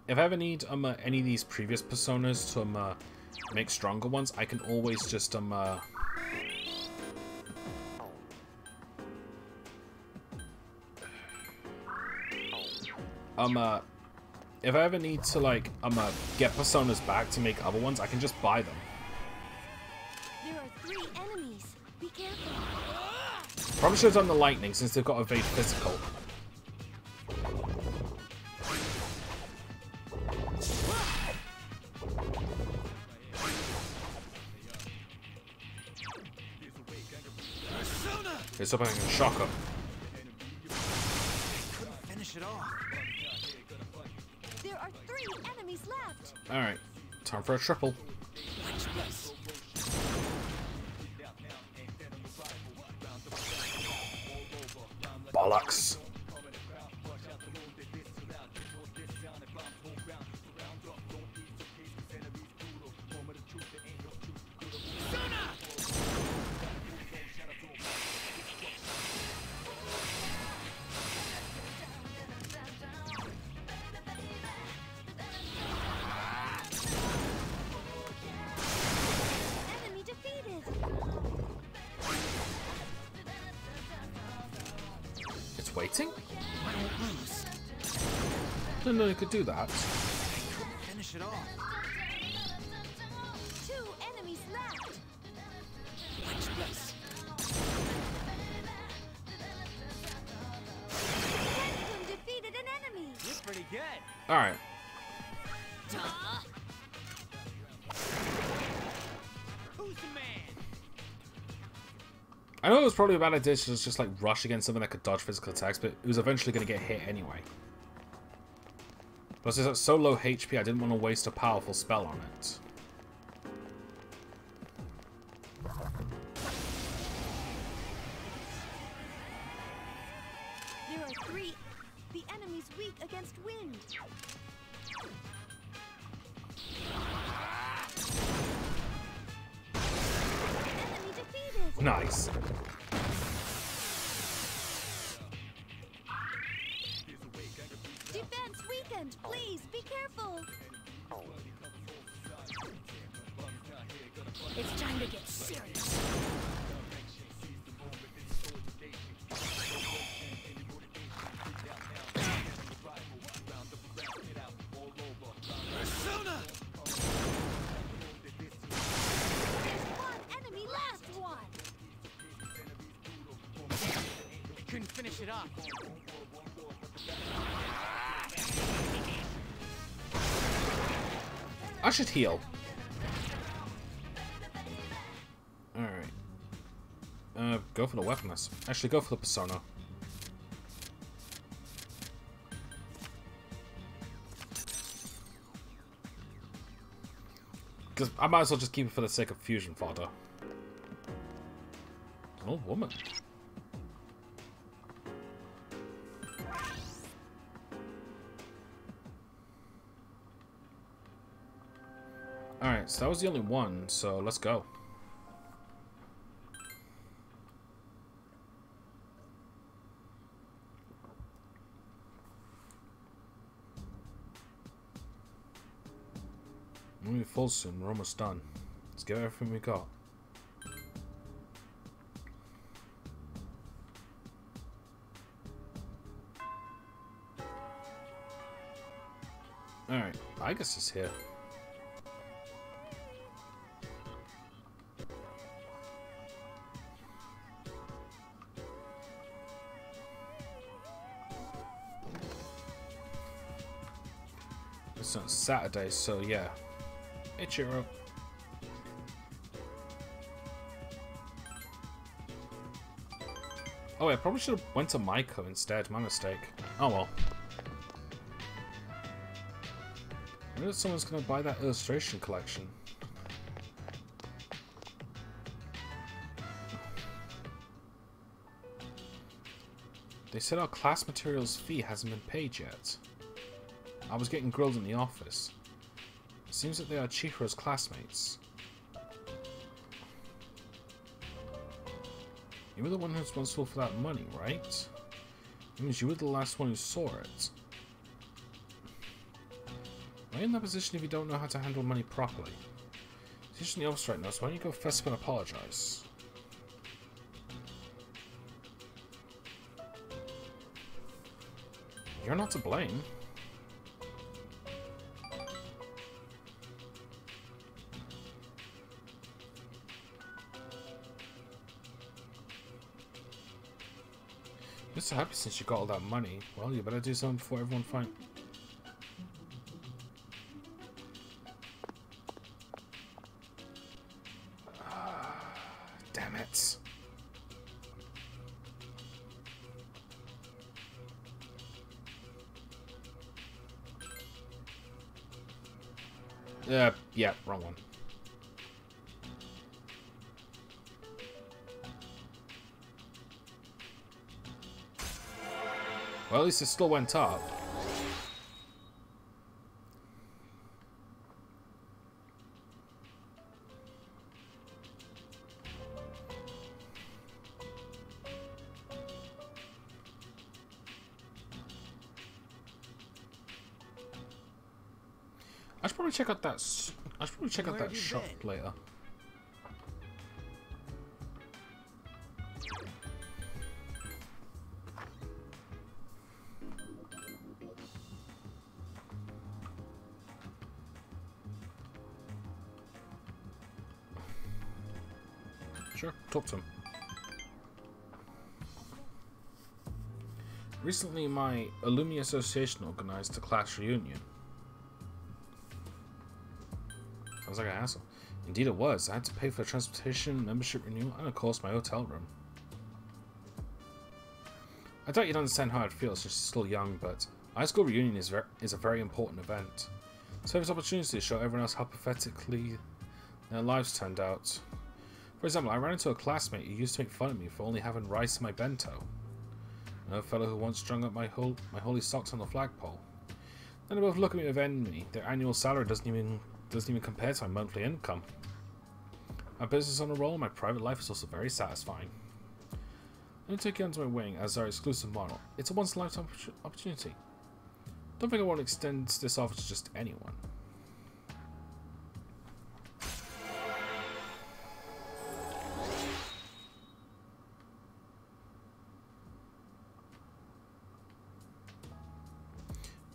if I ever need any of these previous personas to make stronger ones, I can always just if I ever need to like get personas back to make other ones, I can just buy them. There are 3 enemies. Be careful. Probably should have done the lightning since they've got evade physical. Let's hope I can shock them. Finish it off. There are 3 enemies left. Alright, time for a triple. Bollocks. Enemy defeated. It's waiting? Didn't know you could do that. Finish it off. 2 enemies left. Watch this. Captain defeated an enemy. pretty good. Alright. Who's the man? I know it was probably a bad idea to just like rush against something that could dodge physical attacks, but it was eventually going to get hit anyway. Plus it's at so low HP, I didn't want to waste a powerful spell on it. There are 3. The enemy's weak against wind. Enemy defeated. Nice. Defense weakened. Please be careful. It's time to get serious. Persona! There's one enemy, last one. I couldn't finish it off. I should heal. Alright. Go for the weaponness. Actually, go for the persona. Because I might as well just keep it for the sake of fusion fodder. An old woman. Alright, so that was the only one, so let's go. We'll be full soon, we're almost done. Let's get everything we got. Alright, I guess it's here. It's on Saturday, so yeah. Hey, Chiro. Oh, I probably should have went to Maiko instead. My mistake. Oh well. I wonder if someone's gonna buy that illustration collection. They said our class materials fee hasn't been paid yet. I was getting grilled in the office. It seems that they are Chihiro's classmates. You were the one who's responsible for that money, right? It means you were the last one who saw it. Why are you in that position if you don't know how to handle money properly? Teaching the office right now, so why don't you go fess up and apologize? You're not to blame. You're so happy since you got all that money. Well, you better do something before everyone finds. Damn it. Yeah, wrong one. Well, at least it still went up. I should probably check out that. I should probably check out that shop later. Sure, talk to him. Recently, my alumni association organized a class reunion. Sounds like a hassle. Indeed it was. I had to pay for transportation, membership renewal, and of course my hotel room. I doubt you'd understand how I'd feel since you're still young, but high school reunion is a very important event. So it's an opportunity to show everyone else how pathetically their lives turned out. For example, I ran into a classmate who used to make fun of me for only having rice in my bento. Another fellow who once strung up my holy socks on the flagpole. Then they both look at me with envy. Their annual salary doesn't even compare to my monthly income. My business is on a roll, and my private life is also very satisfying. Let me take you under my wing as our exclusive model. It's a once-in-a-lifetime opportunity. Don't think I won't extend this offer to just anyone.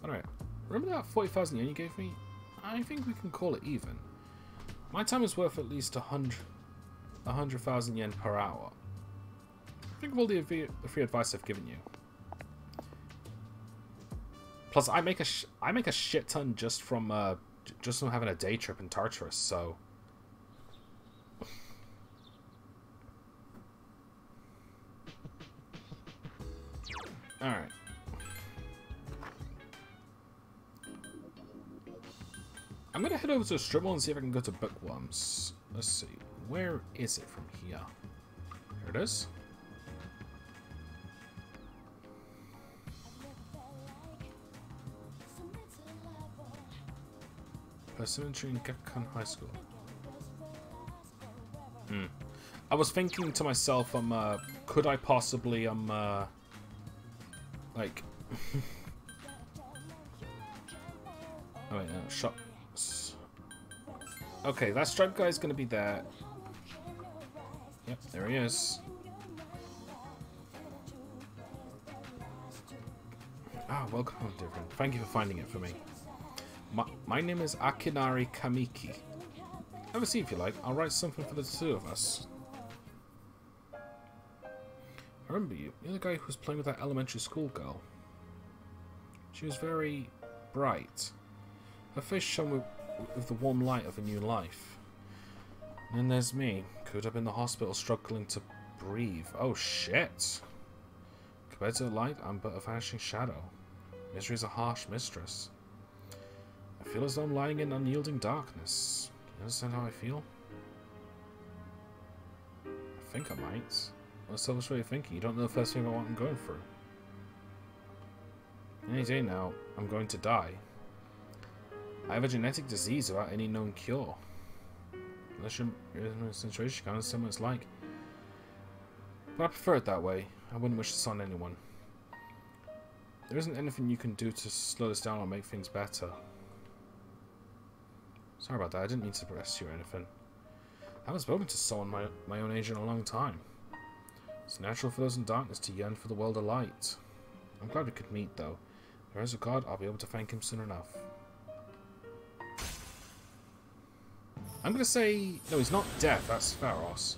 Alright, remember that 40,000 yen you gave me? I think we can call it even. My time is worth at least 100,000 yen per hour. Think of all the free advice I've given you. Plus, I make a shit ton just from having a day trip in Tartarus. So, all right. I'm gonna head over to a strip mall and see if I can go to Bookworms. Let's see, where is it from here? There it is. Persimmon in Gekkan High School. I was thinking to myself, could I possibly, like... oh wait, no, shop... Okay, that stripe guy's gonna be there. Yep, there he is. Ah, welcome home, dear friend. Thank you for finding it for me. My name is Akinari Kamiki. Have a seat if you like. I'll write something for the two of us. I remember you. You're the guy who was playing with that elementary school girl. She was very bright. Her face shone with the warm light of a new life. And then there's me, cooped up in the hospital struggling to breathe. Oh shit! Compared to the light, I'm but a vanishing shadow. Misery is a harsh mistress. I feel as though I'm lying in unyielding darkness. Do you understand how I feel? I think I might. What a selfish way of thinking. You don't know the first thing about what I'm going through. Any day now, I'm going to die. I have a genetic disease without any known cure. Unless you're in a situation, you can't understand what it's like. But I prefer it that way. I wouldn't wish this on anyone. There isn't anything you can do to slow this down or make things better. Sorry about that, I didn't mean to press you or anything. I haven't spoken to someone my own age in a long time. It's natural for those in darkness to yearn for the world of light. I'm glad we could meet, though. If there is a God, I'll be able to thank him soon enough. I'm gonna say... No, he's not deaf, that's Pharos.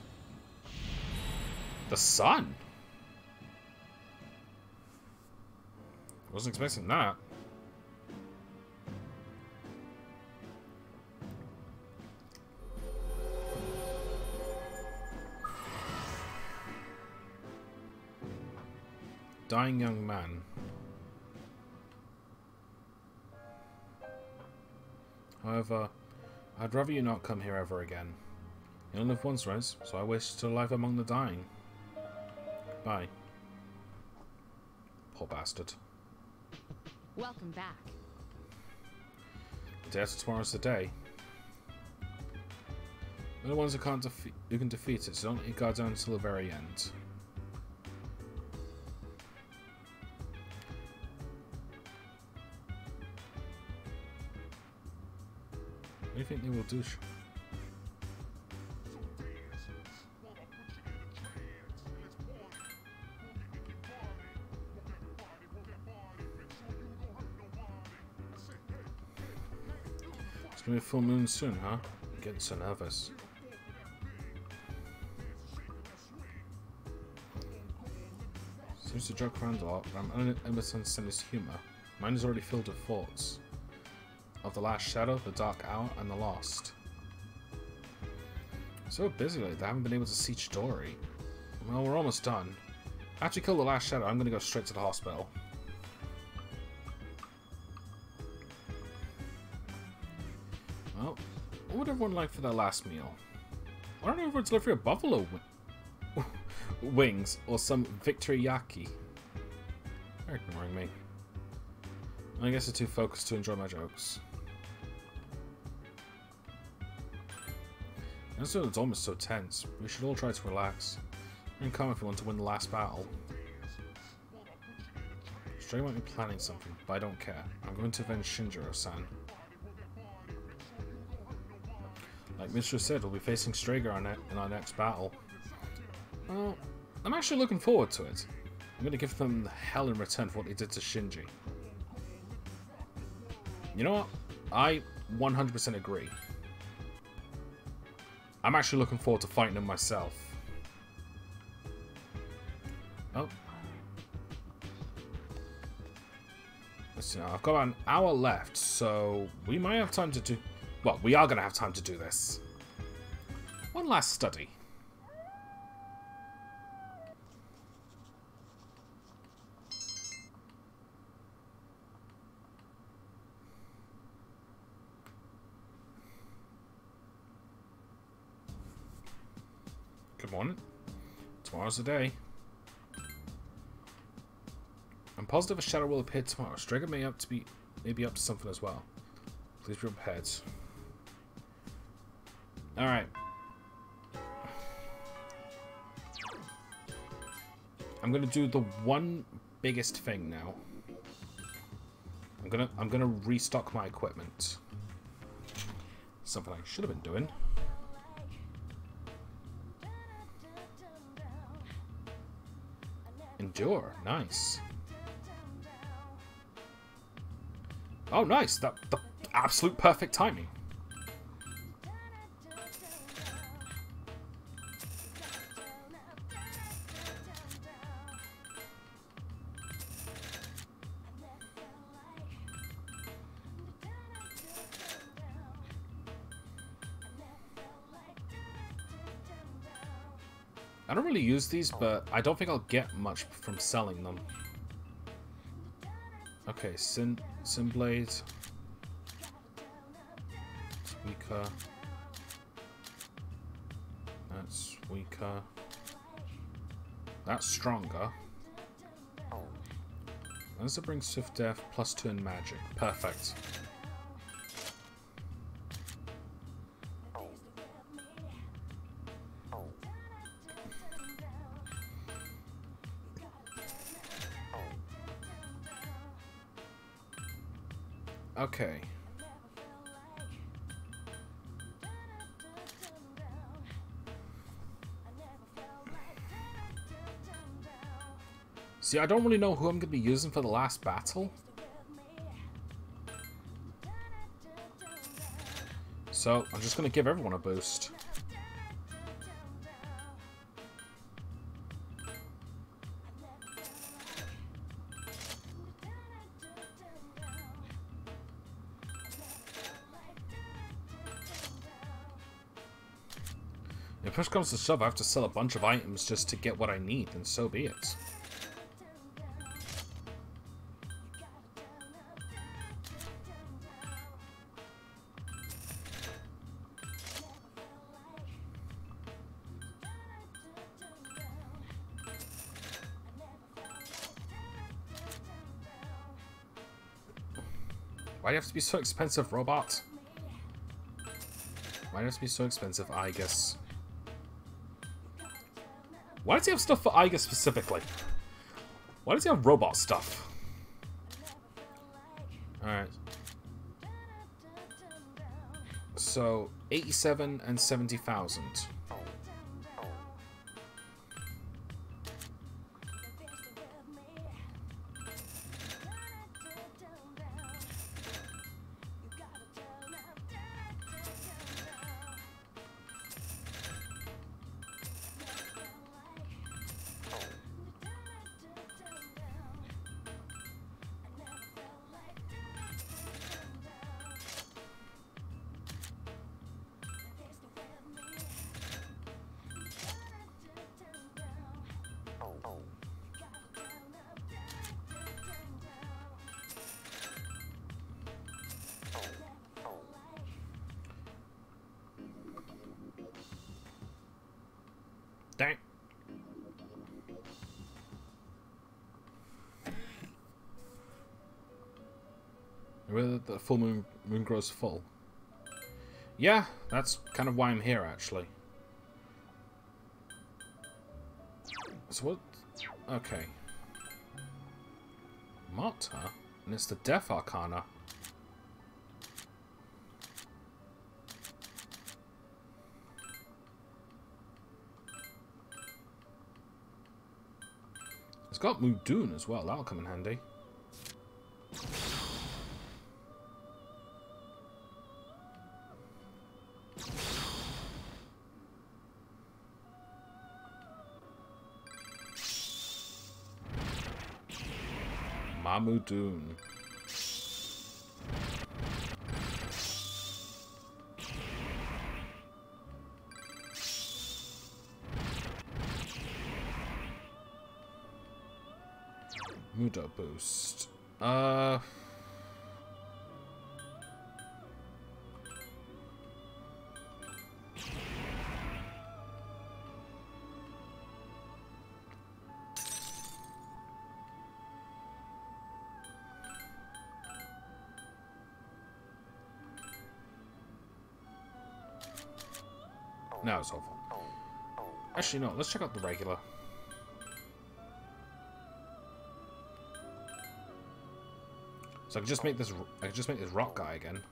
The sun? Wasn't expecting that. Dying young man. However, I'd rather you not come here ever again. You only live once, Rez, so I wish to live among the dying. Bye. Poor bastard. Welcome back. The day after tomorrow's the day. We're the ones who can defeat it, so don't let your guard down until the very end. What do you think they will do? It's gonna be a full moon soon, huh? I'm getting so nervous. Seems to joke around a lot, but I'm unable to understand his humour. Mine is already filled with thoughts. Of the last shadow, the dark hour, and the lost. So busy lately, I haven't been able to see Chidori. Well, we're almost done. After you kill the last shadow, I'm going to go straight to the hospital. Well, what would everyone like for their last meal? Why don't everyone deliver a buffalo wings or some victory yaki? They're ignoring me. I guess they're too focused to enjoy my jokes. It's almost so tense. We should all try to relax. We're in calm if we want to win the last battle. Stray might be planning something, but I don't care. I'm going to avenge Shinjiro-san. Like Mistress said, we'll be facing Strager in our next battle. Well, I'm actually looking forward to it. I'm going to give them hell in return for what they did to Shinji. You know what? I 100% agree. I'm actually looking forward to fighting them myself. Oh. Let's see now. I've got about an hour left, so we might have time to do... Well, we are going to have time to do this. One last study. Good morning. Tomorrow's the day. I'm positive a shadow will appear tomorrow. Strager may be up to something as well. Please be prepared. Alright. I'm gonna do the one biggest thing now. I'm gonna restock my equipment. Something I should have been doing. Endure, nice. Oh, nice! The absolute perfect timing. I don't really use these, but I don't think I'll get much from selling them. Okay, Sin Blade. It's weaker. That's weaker. That's stronger. Does it bring Swift Death +2 in magic? Perfect. Okay. See, I don't really know who I'm going to be using for the last battle. So, I'm just going to give everyone a boost. If push comes to shove, I have to sell a bunch of items just to get what I need, and so be it. Why do you have to be so expensive, robot? Why do you have to be so expensive, Igus? Why does he have stuff for Igus specifically? Why does he have robot stuff? Alright. So, 87 and 70,000. Whether the full moon grows full. Yeah, that's kind of why I'm here, actually. So what? Okay. Marta? And it's the Death Arcana. It's got Mudoon as well. That'll come in handy. Mamudoon. Mudo boost. No, it's awful. Actually, no. Let's check out the regular. So I can just make this. I can just make this rock guy again.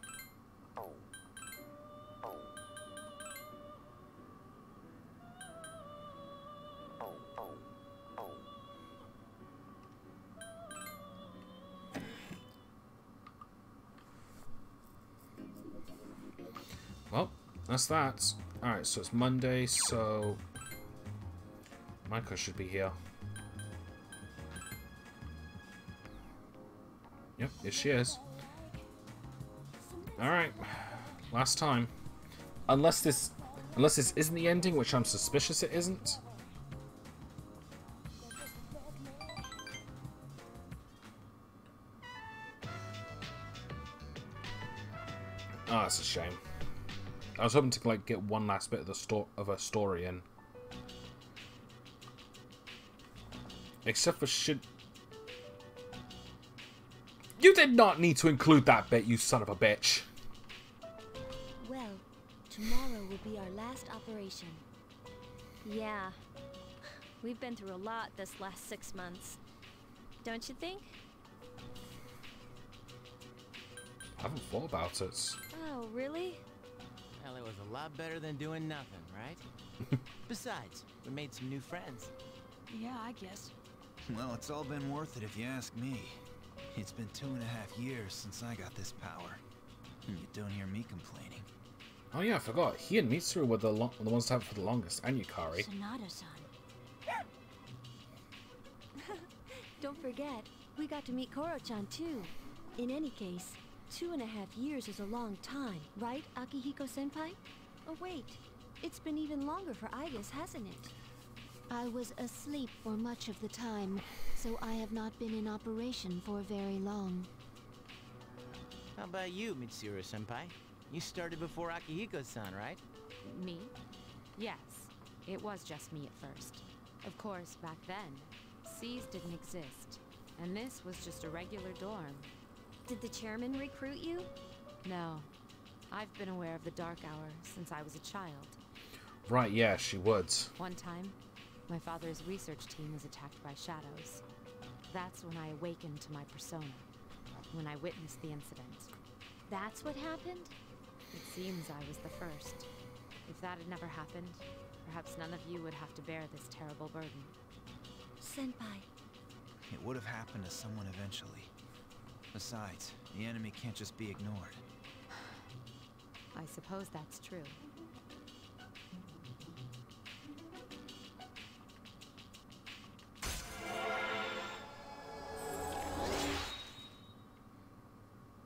Well, that's that. Alright, so it's Monday, so Micah should be here. Yep, here she is. Alright. Last time. Unless this isn't the ending, which I'm suspicious it isn't. Oh, that's a shame. I was hoping to like get one last bit of the story in. Except for You did not need to include that bit, you son of a bitch. Well, tomorrow will be our last operation. Yeah. We've been through a lot this last 6 months. Don't you think? I haven't thought about it. Oh, really? Well, it was a lot better than doing nothing, right? Besides, we made some new friends. Yeah, I guess. Well, it's all been worth it if you ask me. It's been 2.5 years since I got this power. And you don't hear me complaining. Oh yeah, I forgot. He and Mitsuru were the ones to have it for the longest, and Yukari. Sonata-san. Don't forget, we got to meet Koro-chan too. In any case, 2.5 years is a long time, right, Akihiko-senpai? Oh wait, it's been even longer for Igus, hasn't it? I was asleep for much of the time, so I have not been in operation for very long. How about you, Mitsuru-senpai? You started before Akihiko-san, right? Me? Yes. It was just me at first. Of course, back then, C's didn't exist. And this was just a regular dorm. Did the chairman recruit you? No. I've been aware of the Dark Hour since I was a child. Right, yeah, she would. One time, my father's research team was attacked by shadows. That's when I awakened to my persona. When I witnessed the incident. That's what happened? It seems I was the first. If that had never happened, perhaps none of you would have to bear this terrible burden. Senpai. It would have happened to someone eventually. Besides, the enemy can't just be ignored. I suppose that's true.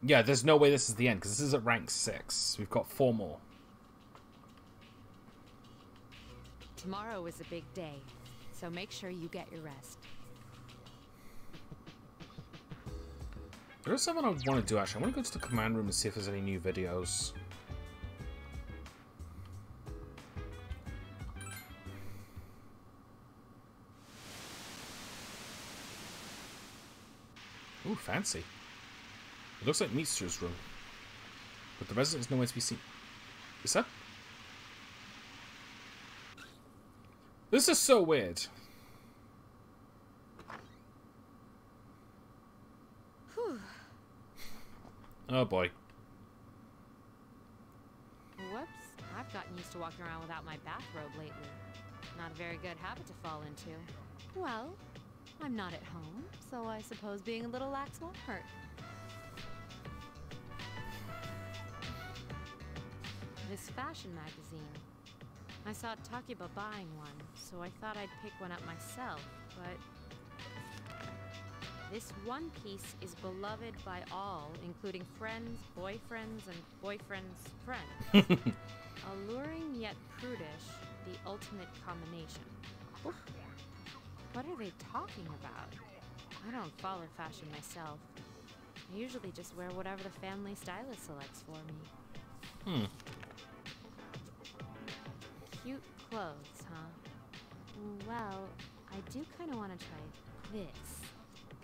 Yeah, there's no way this is the end, because this is at rank 6. We've got 4 more. Tomorrow is a big day, so make sure you get your rest. There is something I want to do, actually. I want to go to the command room and see if there's any new videos. Ooh, fancy. It looks like Mitsuru's room, but the resident is nowhere to be seen. Is that? This is so weird. Whew. Oh boy. Whoops. I've gotten used to walking around without my bathrobe lately. Not a very good habit to fall into. Well, I'm not at home, so I suppose being a little lax won't hurt. This fashion magazine. I saw Takiba buying one, so I thought I'd pick one up myself, but this one piece is beloved by all, including friends, boyfriends, and boyfriends' friends. Alluring yet prudish, the ultimate combination. Oof. What are they talking about? I don't follow fashion myself. I usually just wear whatever the family stylist selects for me. Cute clothes, huh? Well, I do kind of want to try this.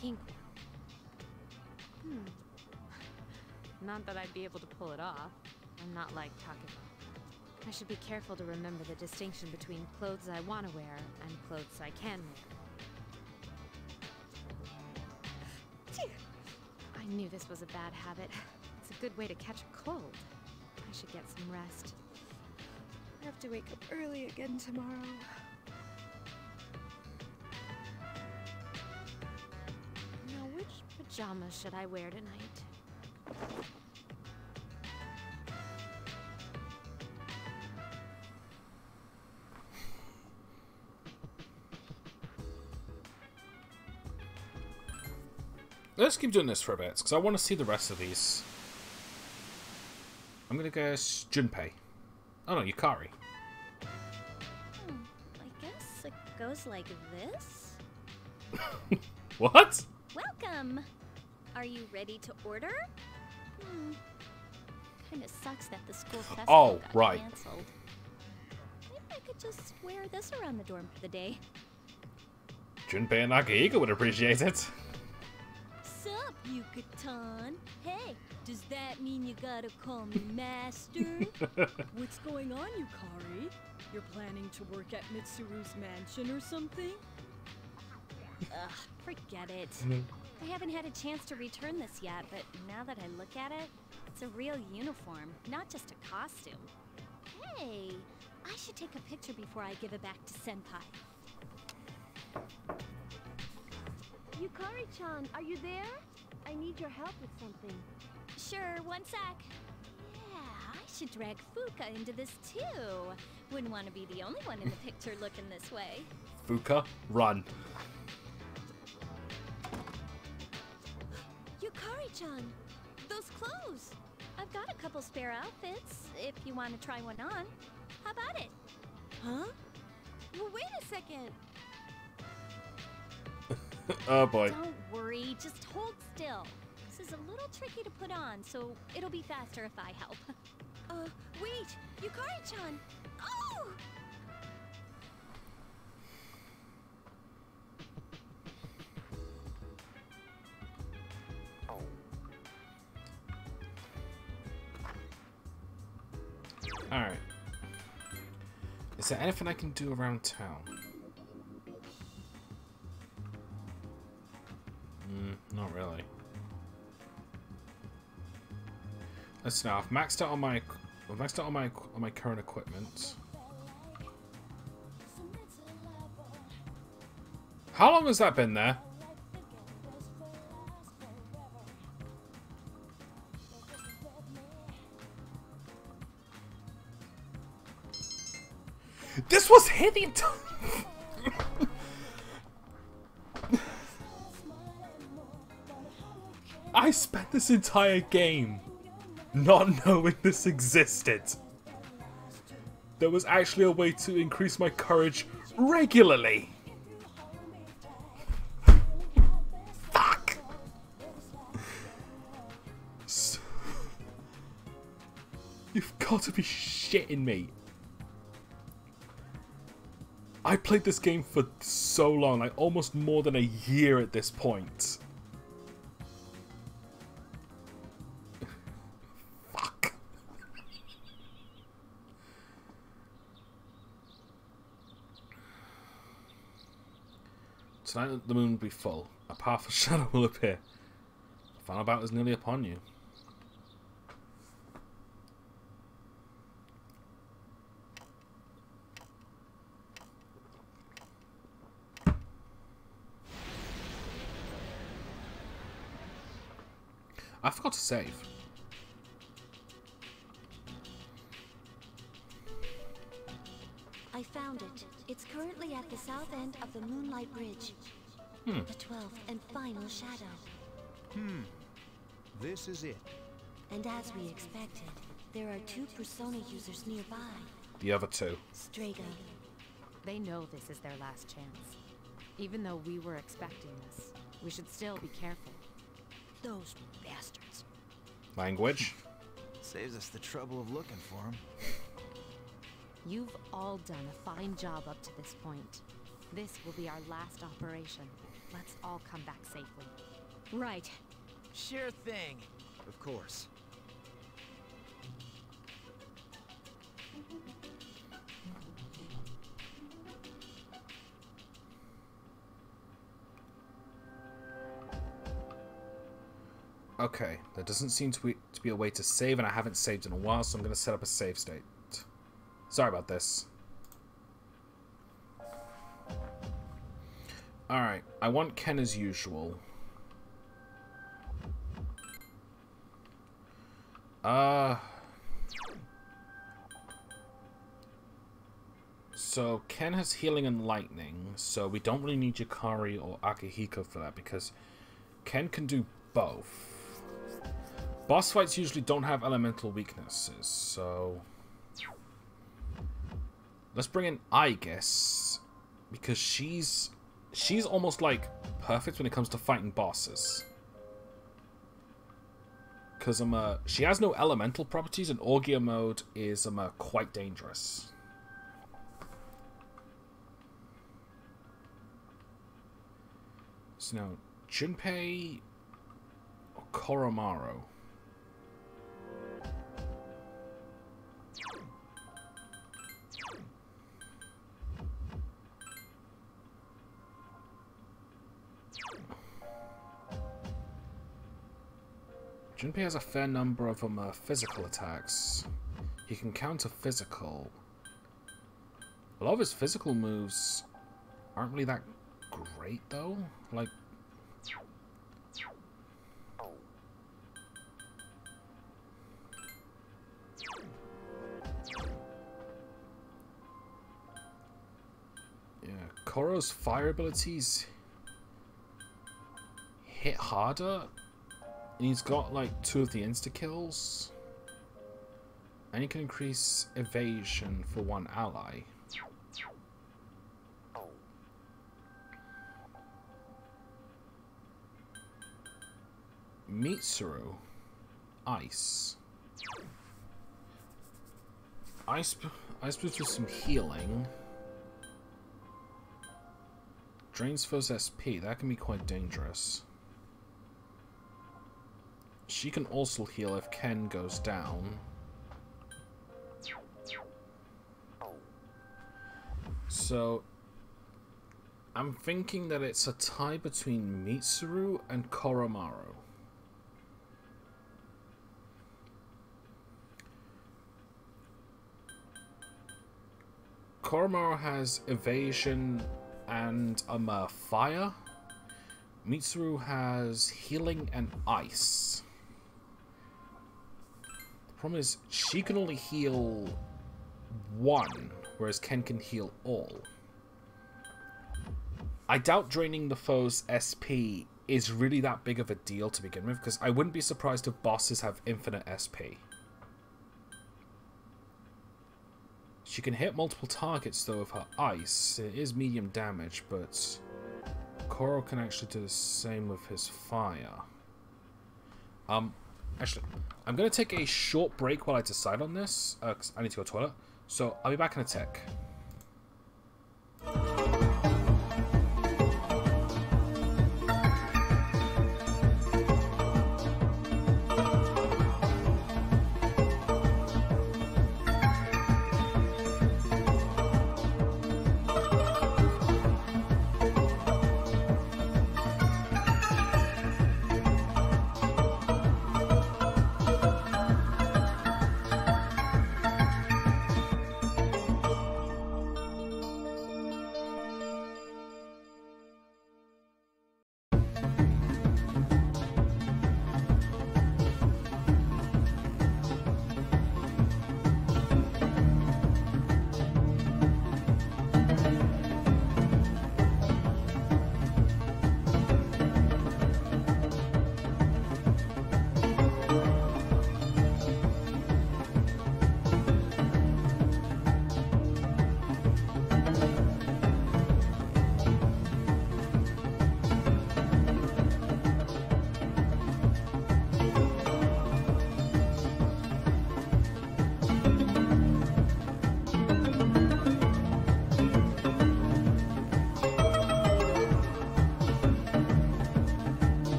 Pink one. Not that I'd be able to pull it off. I'm not like Takiba. I should be careful to remember the distinction between clothes I want to wear and clothes I can wear. I knew this was a bad habit. It's a good way to catch a cold. I should get some rest. I have to wake up early again tomorrow. Now, which pajamas should I wear tonight? Let's keep doing this for a bit, because I want to see the rest of these. I'm going to guess Junpei. Oh no, Yukari. I guess it goes like this. What? Welcome! Are you ready to order? Kinda sucks that the school festival got canceled. Maybe I could just wear this around the dorm for the day. Junpei and Akihiko would appreciate it. Sup, Yucatan? Hey, does that mean you gotta call me master? What's going on, Yukari? You're planning to work at Mitsuru's mansion or something? Ugh, forget it. I haven't had a chance to return this yet, but now that I look at it, it's a real uniform, not just a costume. Hey, I should take a picture before I give it back to Senpai. Yukari-chan, are you there? I need your help with something. Sure, one sec. Yeah, I should drag Fuka into this too. Wouldn't want to be the only one in the picture looking this way. Fuka, run. Yukari-chan, those clothes. I've got a couple spare outfits, if you want to try one on. How about it? Huh? Well, wait a second. Oh boy. Don't worry, just hold still. This is a little tricky to put on, so it'll be faster if I help. Wait! Yukari-chan! Oh! Alright. Is there anything I can do around town? Not really. Let's see now. I've maxed out on my current equipment. How long has that been there? This was here the entire... I spent this entire game not knowing this existed. There was actually a way to increase my courage regularly. Fuck! You've got to be shitting me. I played this game for so long, like almost more than a year at this point. Tonight the moon will be full. A powerful shadow will appear. The final battle is nearly upon you. I forgot to save. I found it. It's currently at the south end of the Moonlight Bridge. The 12th and final shadow. This is it. And as we expected, there are 2 Persona users nearby. The other 2. Strega. They know this is their last chance. Even though we were expecting this, we should still be careful. Those bastards. Language. Saves us the trouble of looking for him. You've all done a fine job up to this point. This will be our last operation. Let's all come back safely. Right. Sure thing. Of course. Okay, there doesn't seem to be a way to save, and I haven't saved in a while, so I'm going to set up a save state. Sorry about this. Alright, I want Ken as usual. So, Ken has healing and lightning, so we don't really need Yukari or Akihiko for that, because Ken can do both. Boss fights usually don't have elemental weaknesses, so... Let's bring in Aigis, because she's almost like perfect when it comes to fighting bosses. Because she has no elemental properties, and Augia mode is quite dangerous. So now, Junpei or Koromaru? Junpei has a fair number of physical attacks. He can counter physical. A lot of his physical moves aren't really that great, though. Like... Yeah, Koro's fire abilities hit harder. And he's got like 2 of the insta-kills. And he can increase evasion for 1 ally. Mitsuru. Ice. Ice boost with some healing. Drains foe's SP. That can be quite dangerous. She can also heal if Ken goes down. So, I'm thinking that it's a tie between Mitsuru and Koromaru. Koromaru has evasion and fire. Mitsuru has healing and ice. The problem is she can only heal 1, whereas Ken can heal all. I doubt draining the foe's SP is really that big of a deal to begin with, because I wouldn't be surprised if bosses have infinite SP. She can hit multiple targets though with her ice. It is medium damage, but Koro can actually do the same with his fire. Actually, I'm going to take a short break while I decide on this, because I need to go to the toilet. So, I'll be back in a tick.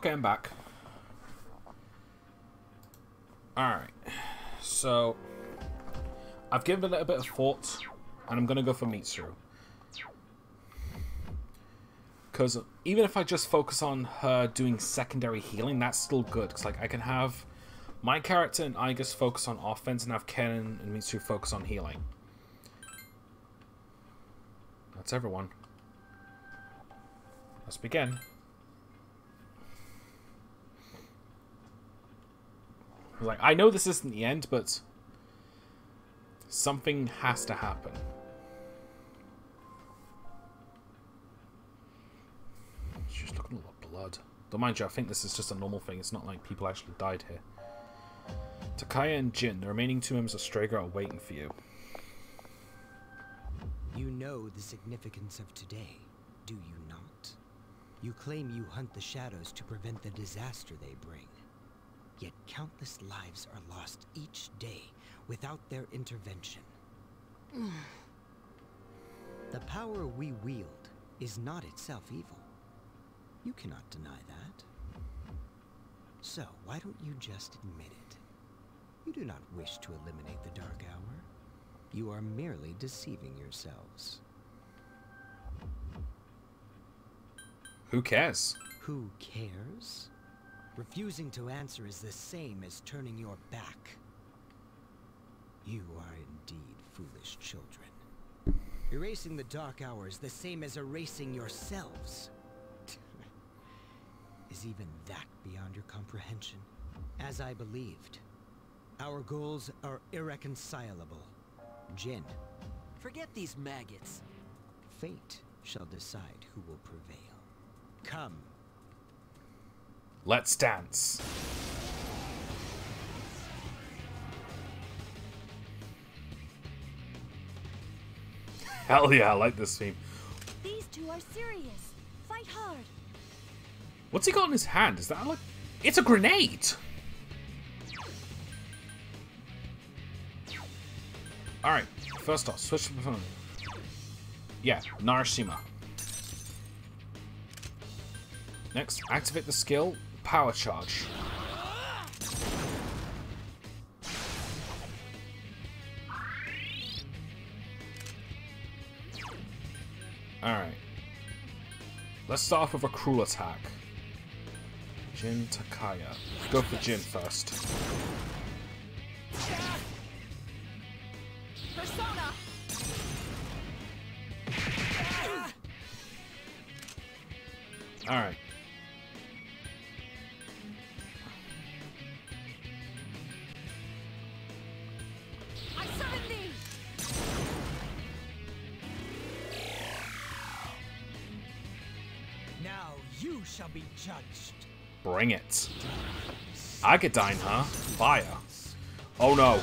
Okay, I'm back. Alright. So, I've given it a bit of thought, and I'm going to go for Mitsuru. Because even if I just focus on her doing secondary healing, that's still good. Because like, I can have my character and Aigis focus on offense, and have Ken and Mitsuru focus on healing. That's everyone. Let's begin. Like, I know this isn't the end, but something has to happen. She's looking a lot of blood. Don't mind you, I think this is just a normal thing. It's not like people actually died here. Takaya and Jin, the remaining 2 members of Stray Girl are waiting for you. You know the significance of today, do you not? You claim you hunt the shadows to prevent the disaster they bring. Yet countless lives are lost each day without their intervention. The power we wield is not itself evil. You cannot deny that. So, why don't you just admit it? You do not wish to eliminate the Dark Hour. You are merely deceiving yourselves. Who cares? Who cares? Refusing to answer is the same as turning your back. You are indeed foolish children. Erasing the Dark Hour is the same as erasing yourselves. Is even that beyond your comprehension? As I believed, our goals are irreconcilable. Jin. Forget these maggots. Fate shall decide who will prevail. Come. Let's dance. Hell yeah, I like this theme. These 2 are serious. Fight hard. What's he got in his hand? Is that like... It's a grenade! Alright, first off, switch to the phone. Yeah, Narashima. Next, activate the skill, Power Charge. Alright. Let's start off with a cruel attack. Jin Takaya. Go for Jin first. Persona. Alright. I summon thee. Now you shall be judged. Bring it. Agadine, huh? Fire. Oh no.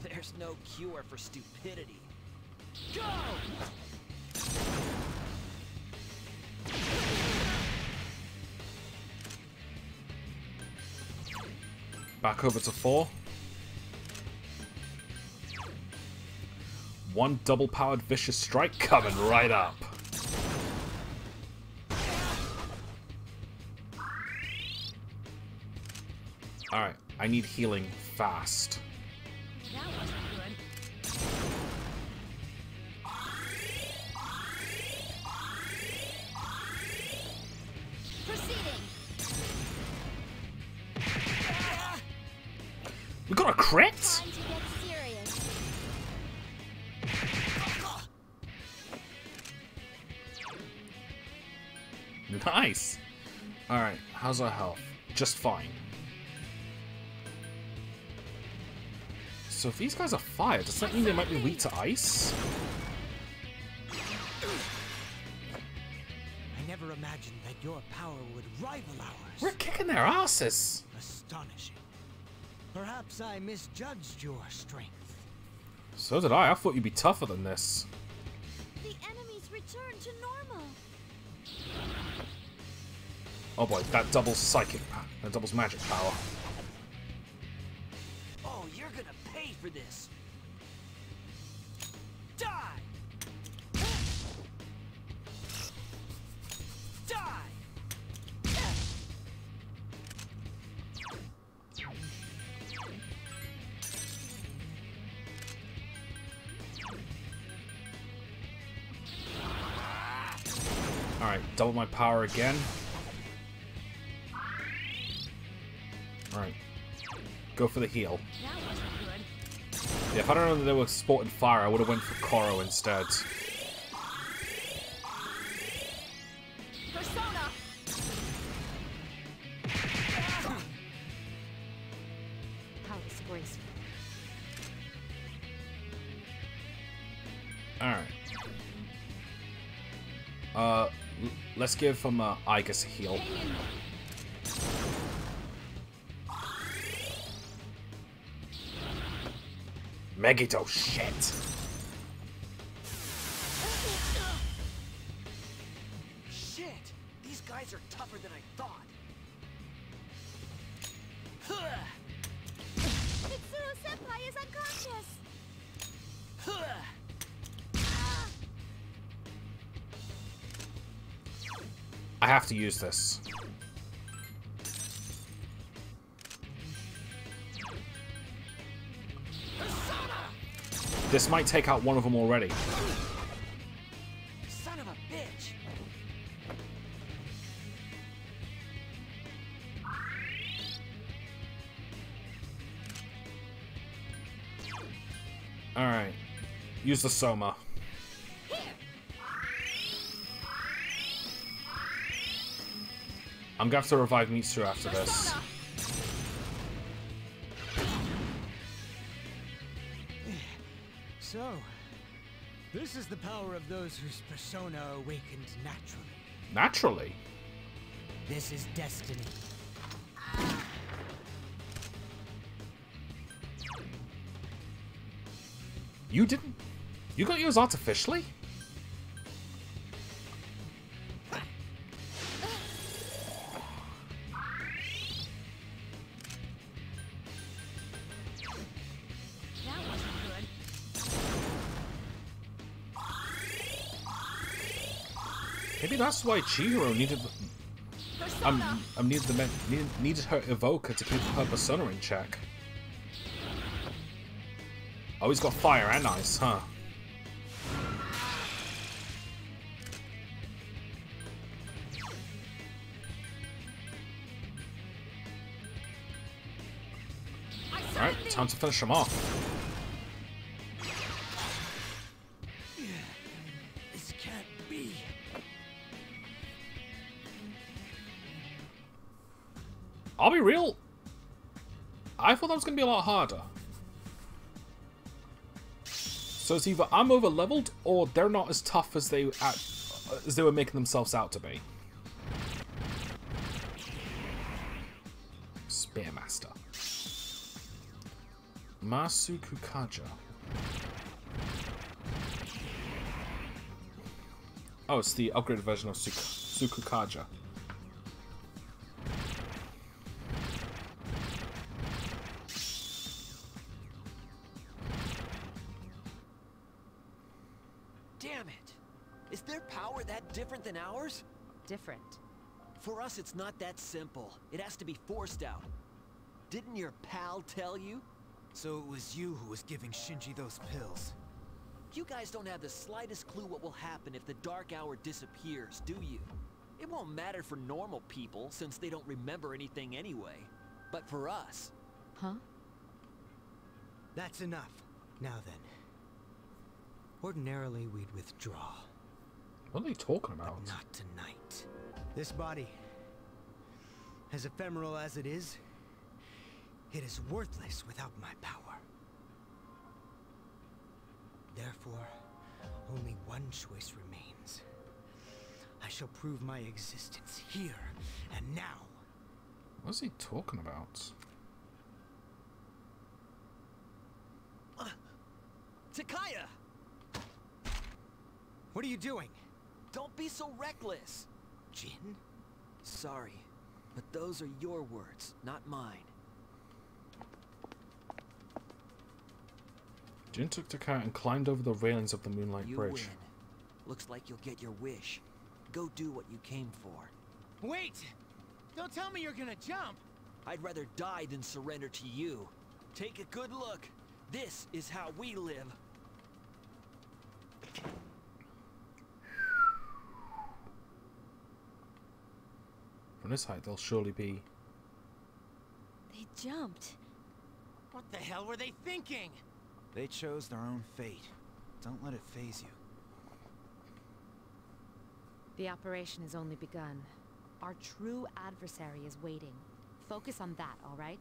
There's no cure for stupidity. Go! Back over to 4. 1 double-powered vicious strike coming right up. Alright, I need healing fast. That wasn't good. Proceeding. We got a crit? Time to get serious. Nice. Alright, how's our health? Just fine. So if these guys are fire, does that mean they might be weak to ice? I never imagined that your power would rival ours. We're kicking their asses. Astonishing. Perhaps I misjudged your strength. So did I. I thought you'd be tougher than this. The enemies return to normal. Oh boy, that doubles psychic that doubles magic power. Oh, you're gonna pay for this. Die! Die! Alright, double my power again. Alright. Go for the heal. That wasn't good. Yeah, if I don't know that they were sporting fire, I would have went for Koro instead. Persona! How disgraceful. Alright. Let's give him Igus a heal. Megito, shit! Shit! These guys are tougher than I thought. Mitsuru-senpai is unconscious! I have to use this. This might take out one of them already. Son of a bitch! Alright. Use the Soma. I'm gonna have to revive Mitsuru after this. So, this is the power of those whose persona awakened naturally. Naturally? This is destiny. You didn't? You got yours artificially? That wasn't good. Maybe that's why Chihiro needed. Needed her evoker to keep her persona in check. Oh, he's got fire and ice, huh? Alright, time to finish him off. This can't be. I'll be real. I thought that was going to be a lot harder. So it's either I'm over leveled or they're not as tough as they were making themselves out to be. Spearmaster. Masukukaja. Oh, it's the upgraded version of Sukukaja. Damn it! Is their power that different than ours? Different. For us, it's not that simple. It has to be forced out. Didn't your pal tell you? So it was you who was giving Shinji those pills. You guys don't have the slightest clue what will happen if the Dark Hour disappears, do you? It won't matter for normal people, since they don't remember anything anyway. But for us... Huh? That's enough. Now then. Ordinarily, we'd withdraw. What are they talking about? But not tonight. This body, as ephemeral as it is worthless without my power. Therefore, only one choice remains. I shall prove my existence here and now. What's he talking about? Takaya! What are you doing? Don't be so reckless! Jin? Sorry, but those are your words, not mine. Jin took Takaya and climbed over the railings of the Moonlight You Bridge. win. Looks like you'll get your wish. Go do what you came for. Wait! Don't tell me you're gonna jump! I'd rather die than surrender to you. Take a good look. This is how we live. From this height, they'll surely be... They jumped. What the hell were they thinking? They chose their own fate. Don't let it faze you. The operation has only begun. Our true adversary is waiting. Focus on that, all right?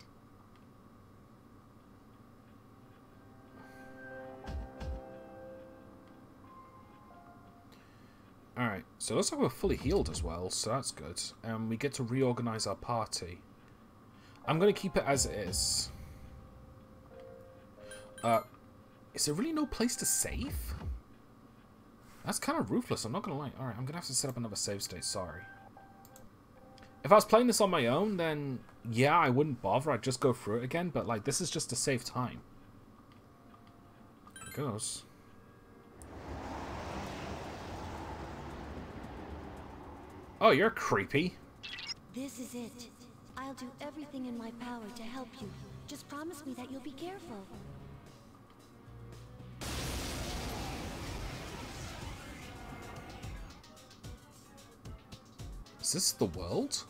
Alright, so it looks like we're fully healed as well, so that's good. And we get to reorganize our party. I'm going to keep it as it is. Is there really no place to save? That's kind of ruthless, I'm not going to lie. Alright, I'm going to have to set up another save state, sorry. If I was playing this on my own, then yeah, I wouldn't bother, I'd just go through it again, but like, this is just to save time. There it goes. Oh, you're creepy. This is it. I'll do everything in my power to help you. Just promise me that you'll be careful. Is this the world?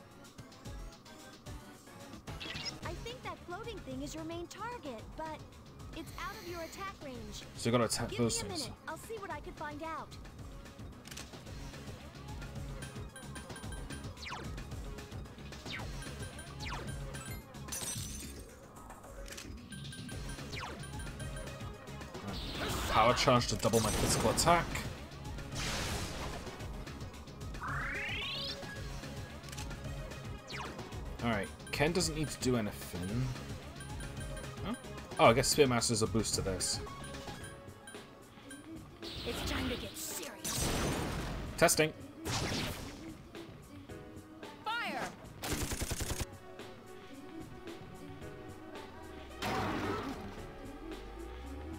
I think that floating thing is your main target, but it's out of your attack range. So you gotta attack Give those me a things. minute. I'll see what I can find out. Power charge to double my physical attack. Alright, Ken doesn't need to do anything. Huh? Oh, I guess Spearmaster's a boost to this. It's time to get serious. Testing. Fire!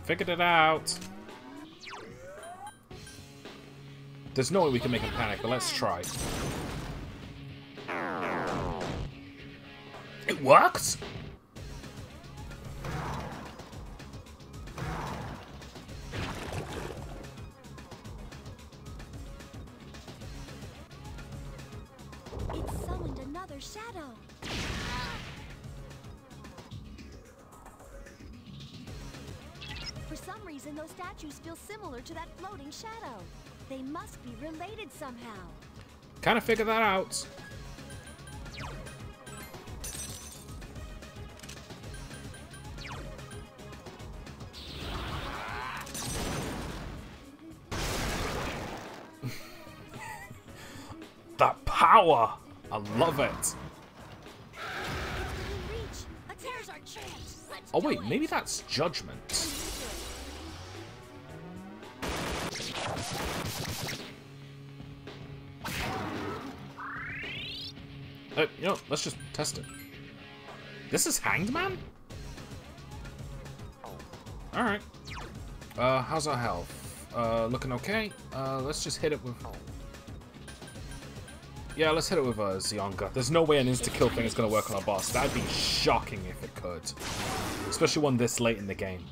Figured it out. There's no way we can make him panic, but let's try. It worked? It summoned another shadow. For some reason, those statues feel similar to that floating shadow. They must be related somehow. Kind of figured that out. That power! I love it. There's our chance. Let's Oh do wait, it. maybe that's Judgment. You know, let's just test it. This is Hanged Man? Alright. How's our health? Looking okay? Let's just hit it with... Yeah, let's hit it with Zionga. There's no way an insta-kill thing is going to work on a boss. That'd be shocking if it could. Especially one this late in the game.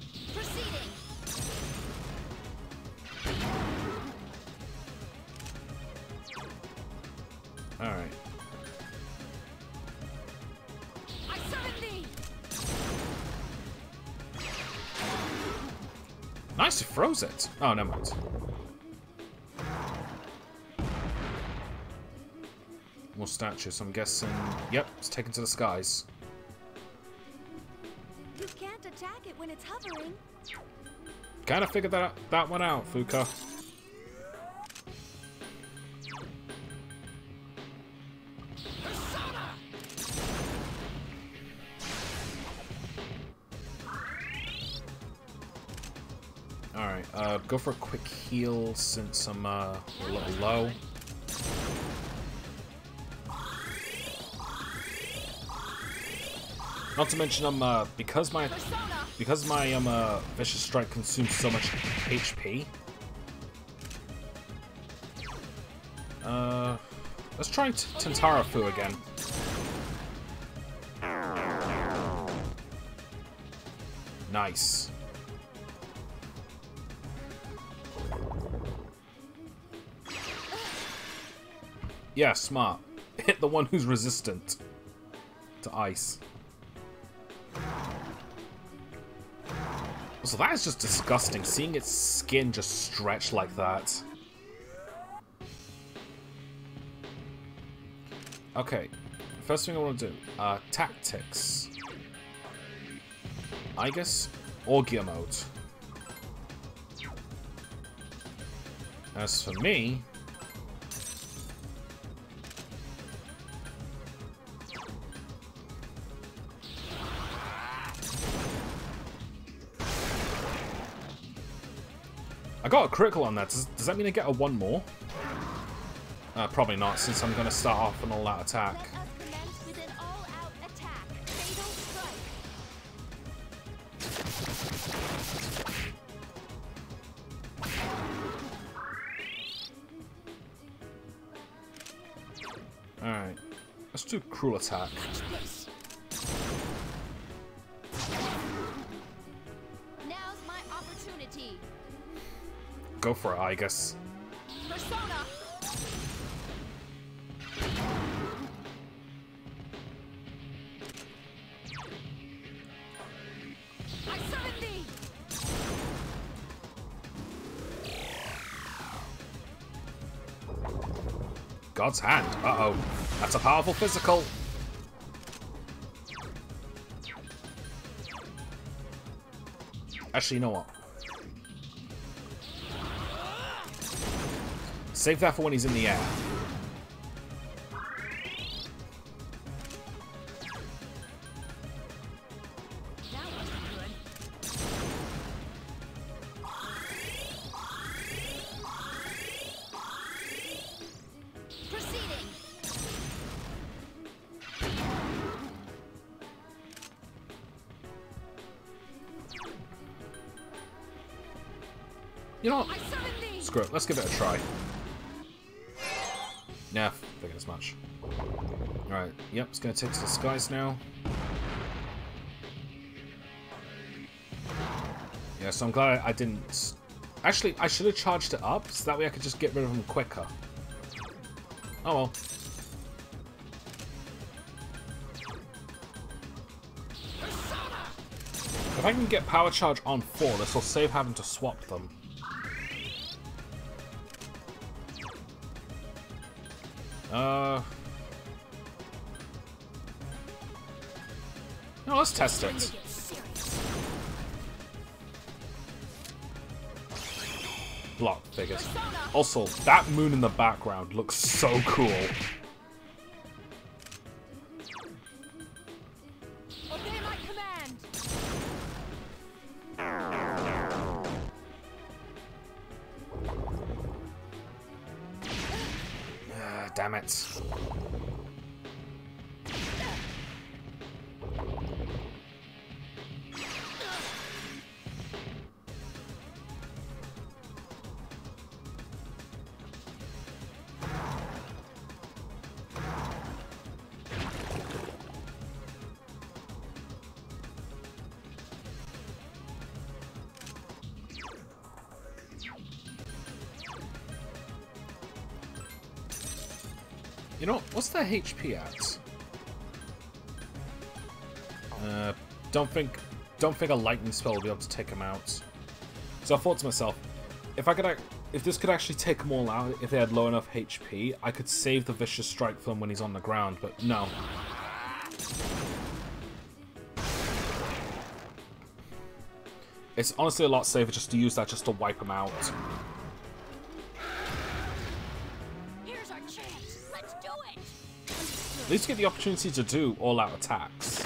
Alright. I summon thee. Nice, you froze it. Oh, never mind. More statues, I'm guessing. Yep, it's taken to the skies. You can't attack it when it's hovering. Kinda figured that one out, Fuka. Alright, go for a quick heal since I'm a little low. Not to mention because my Vicious Strike consumes so much HP. Let's try Tentara Fu again. Nice. Yeah, smart. hit the one who's resistant to ice. So that is just disgusting, seeing its skin just stretch like that. Okay, first thing I want to do, tactics. I guess, or gear mode. As for me... I got a critical on that. Does that mean I get a one more? Probably not, since I'm going to start off an all-out attack. Let us commence with an all-out attack. Fatal strike. Alright. Let's do cruel attack. Watch this. Now's my opportunity. Go for it, I guess. Persona. I summon thee. God's hand. Uh-oh. That's a powerful physical. Actually, you know what? Save that for when he's in the air. That wasn't good. Proceeding. You know what? I summon thee. Screw it. Let's give it a try. Yeah, figured as much. Alright, yep, it's going to take to the skies now. Yeah, so I'm glad I didn't... Actually, I should have charged it up, so that way I could just get rid of them quicker. Oh well. If I can get power charge on 4, this will save having to swap them. No, let's test it. Block figures. Also, that moon in the background looks so cool. Obey my command. Damn it. You know, what's their HP at? Don't think a lightning spell will be able to take them out. So I thought to myself, if this could actually take them all out, if they had low enough HP, I could save the vicious strike for him when he's on the ground, but no. It's honestly a lot safer just to use that just to wipe him out. Here's our chance. Let's do it. At least get the opportunity to do all-out attacks.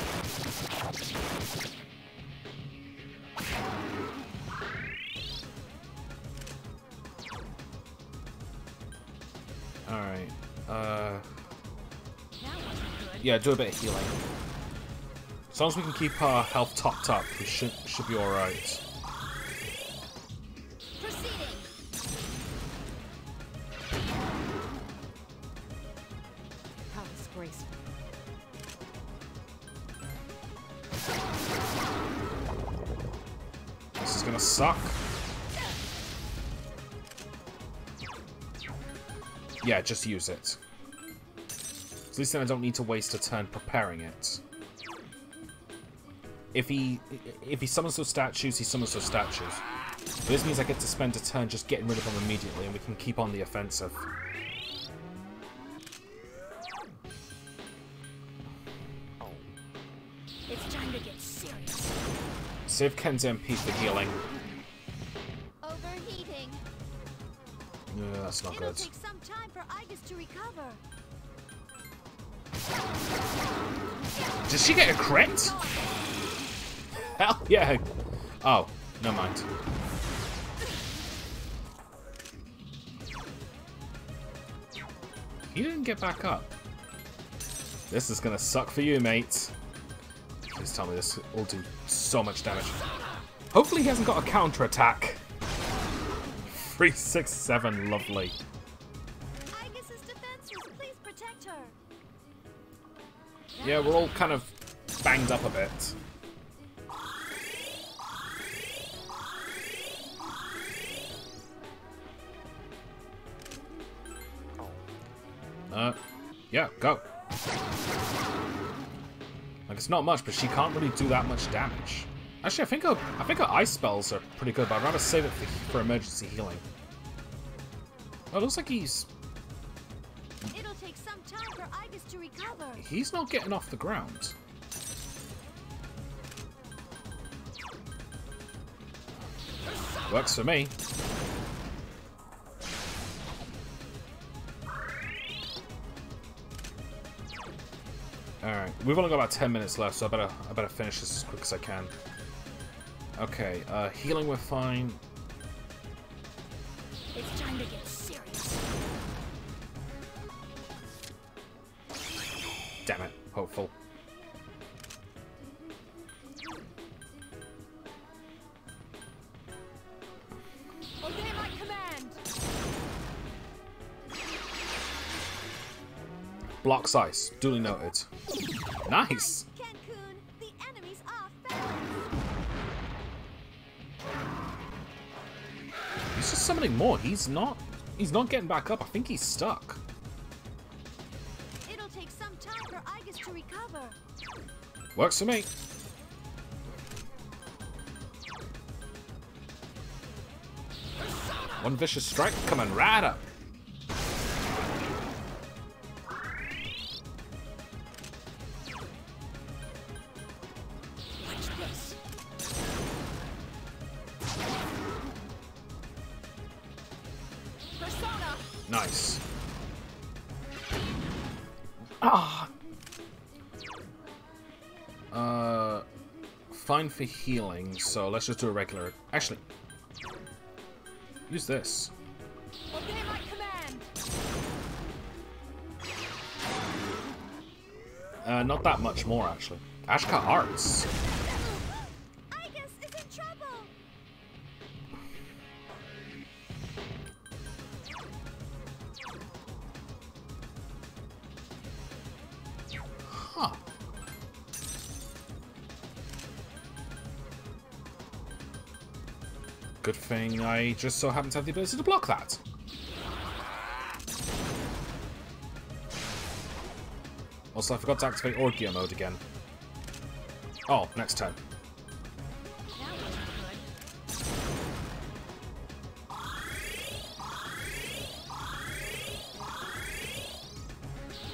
Alright, yeah, do a bit of healing. As long as we can keep our health topped up, we should be alright. How disgraceful. This is gonna suck. Yeah, just use it. At least then I don't need to waste a turn preparing it. If he summons those statues, he summons those statues. But this means I get to spend a turn just getting rid of them immediately, and we can keep on the offensive. It's time to get serious. Save Ken's MP for healing. Overheating. Yeah, that's not good. It'll take some time for Igus to recover. Did she get a crit? Hell yeah! Oh, never mind. He didn't get back up. This is gonna suck for you, mate. Please tell me this will do so much damage. Hopefully he hasn't got a counter-attack. 3, 6, 7, lovely. Igus's defenseless. Please protect her. Yeah, we're all kind of banged up a bit. Yeah, go. Like, it's not much, but she can't really do that much damage. Actually, I think her ice spells are pretty good, but I'd rather save it for emergency healing. Oh, it looks like he's... It'll take some time for Igus to recover. He's not getting off the ground. Works for me. Alright, we've only got about 10 minutes left, so I better finish this as quick as I can. Okay, healing we're fine. It's time to get serious. Damn it, hopeful. Obey my command. Blocks ice, duly noted. Nice! Cancun, the enemy's off balance. He's just summoning more. He's not getting back up. I think he's stuck. It'll take some time for Igus to recover. Works for me. One vicious strike coming right up. Nice. Ah. Fine for healing, so let's just do a regular. Actually, use this. Obey my command. Not that much more, actually. Ashka Arts. Igus is in trouble. Huh. Good thing I just so happen to have the ability to block that. Also, I forgot to activate Orgia mode again. Oh, next turn.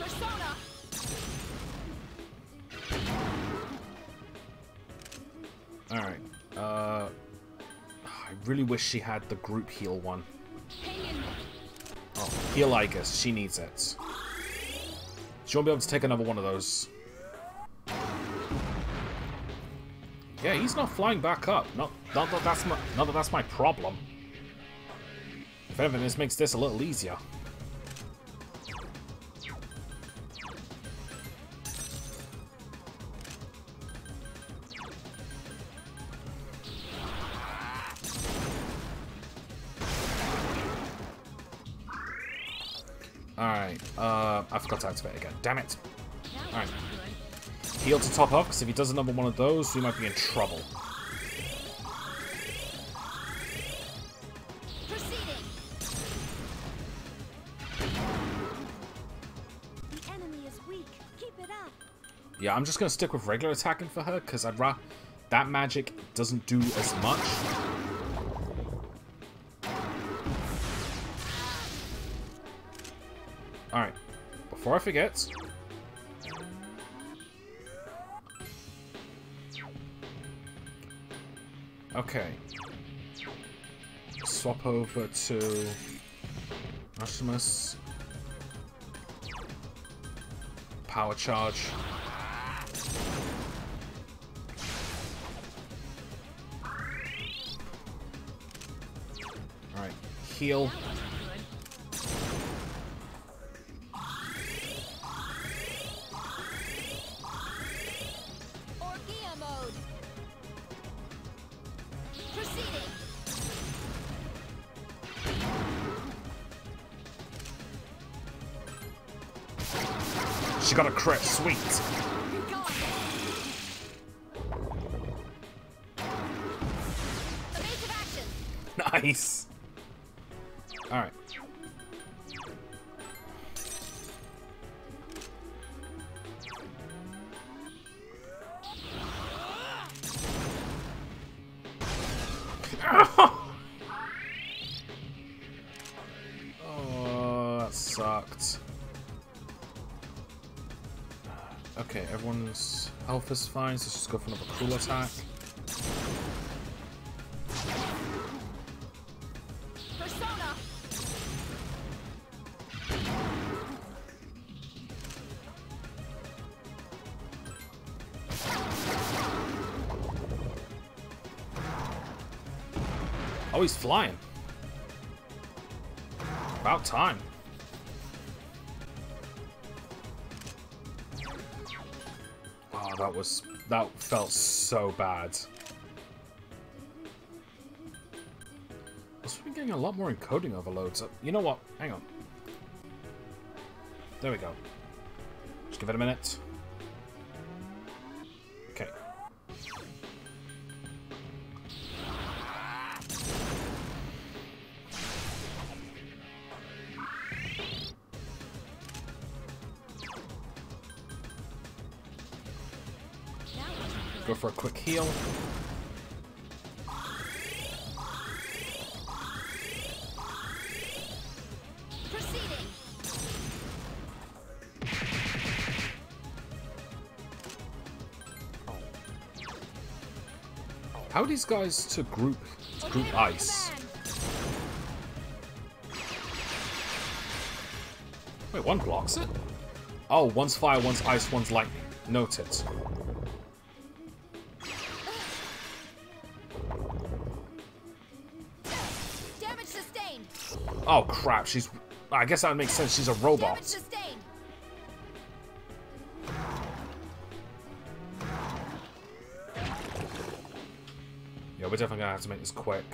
Persona. Alright. I really wish she had the group heal one. Oh, heal Igus. She needs it. She won't be able to take another one of those. Yeah, he's not flying back up. Not that that's my problem. If anything, this makes this a little easier. Alright, I forgot to activate it again. Damn it. Alright. Heal to top off, because if he does another one of those, we might be in trouble. The enemy is weak. Yeah, I'm just going to stick with regular attacking for her, because I'd rather... That magic doesn't do as much. Alright. Before I forget... Okay. Swap over to... Rasmus. Power charge. Alright, heal. Orgia mode. Proceeding. She got a crit, sweet. Evasive action. Nice. Alright. Oh, that sucked. Okay, everyone's health is fine, so let's just go for another cool attack. Persona. Oh, he's flying. About time. Oh, that felt so bad. I've been getting a lot more encoding overloads. You know what? Hang on. There we go. Just give it a minute. Okay. Go for a quick heal. Proceeding. How are these guys to group ice? Wait, one blocks it? Oh, one's fire, one's ice, one's lightning. Noted. Damage sustained. Oh crap, she's... I guess that would make sense, she's a robot. Damage sustained. Yeah, we're definitely gonna have to make this quick.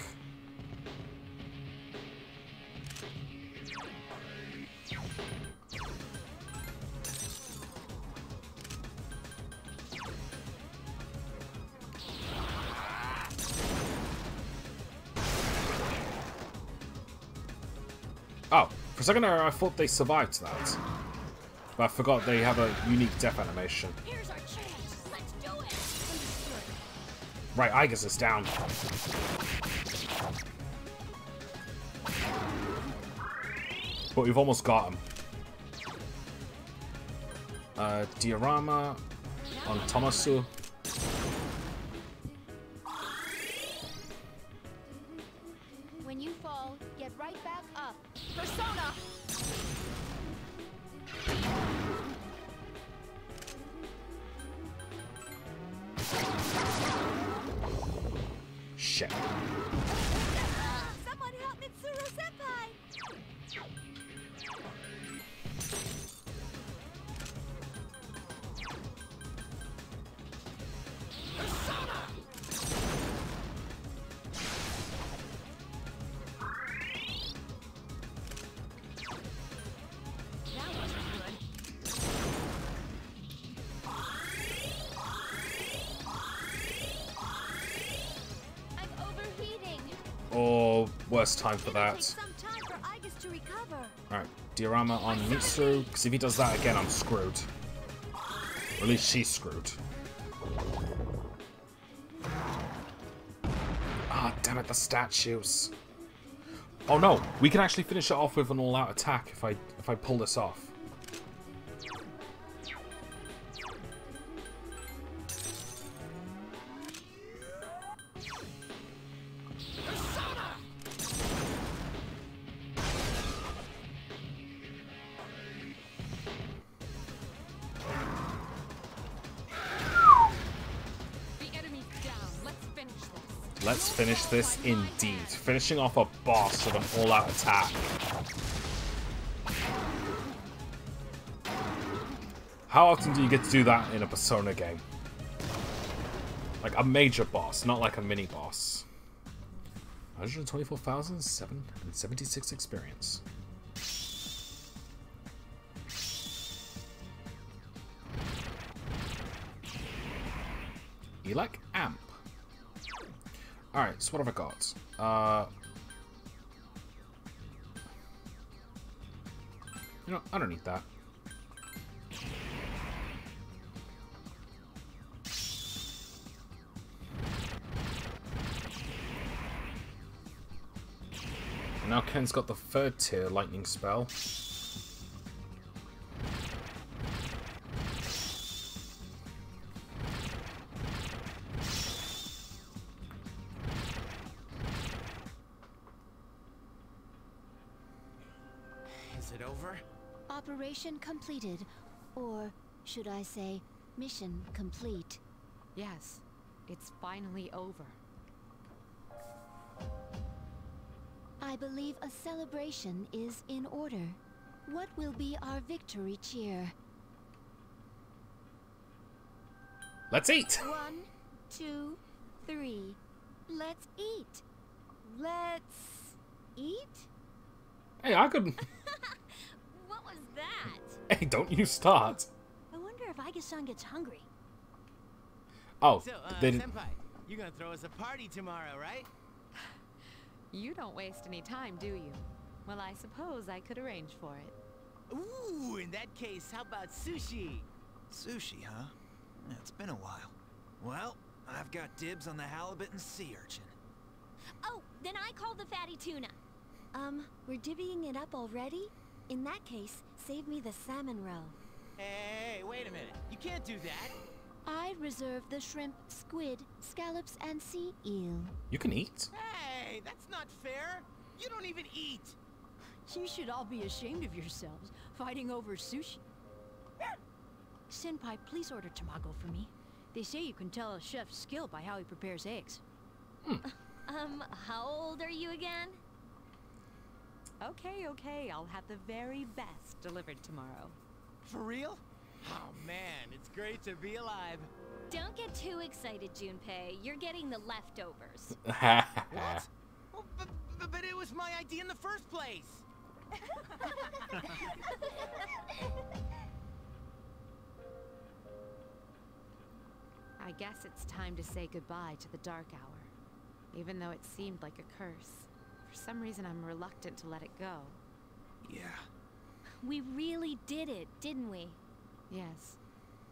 Oh, for a second there I thought they survived that. But I forgot they have a unique death animation. Here's our chance. Let's do it. Right, Igus is down. But we've almost got him. Diorama on Tomasu. When you fall, get right back up. Persona. Shit. Someone help Mitsuru Senpai. Oh, worst time for that. Take some time for Igus to recover. Alright, Diorama on Mitsuru, because if he does that again, I'm screwed. Or at least she's screwed. Ah, damn it, the statues. Oh no, we can actually finish it off with an all-out attack if I pull this off. Let's finish this indeed. Finishing off a boss with an all-out attack. How often do you get to do that in a Persona game? Like a major boss, not like a mini boss. 124,776 experience. Elec Amp. Alright, so what have I got? You know, I don't need that. And now Ken's got the 3rd tier lightning spell. Operation completed, or should I say, mission complete. Yes, it's finally over. I believe a celebration is in order. What will be our victory cheer? Let's eat! 1, 2, 3. Let's eat. Let's eat? Hey, I could... What was that? Hey, don't you start. I wonder if Aige-san gets hungry. Oh, So, they didn't... Senpai, you're gonna throw us a party tomorrow, right? You don't waste any time, do you? Well, I suppose I could arrange for it. Ooh, in that case, how about sushi? Sushi, huh? Yeah, it's been a while. Well, I've got dibs on the halibut and sea urchin. Oh, then I call the fatty tuna. We're divvying it up already? In that case, save me the salmon roe. Hey, wait a minute. You can't do that. I reserve the shrimp, squid, scallops, and sea eel. You can eat. Hey, that's not fair. You don't even eat. You should all be ashamed of yourselves, fighting over sushi. Senpai, please order tamago for me. They say you can tell a chef's skill by how he prepares eggs. How old are you again? Okay, I'll have the very best delivered tomorrow. For real? Oh man, it's great to be alive. Don't get too excited, Junpei. You're getting the leftovers. What? Well, but it was my idea in the first place. I guess it's time to say goodbye to the Dark Hour. Even though it seemed like a curse. For some reason, I'm reluctant to let it go. Yeah. We really did it, didn't we? Yes,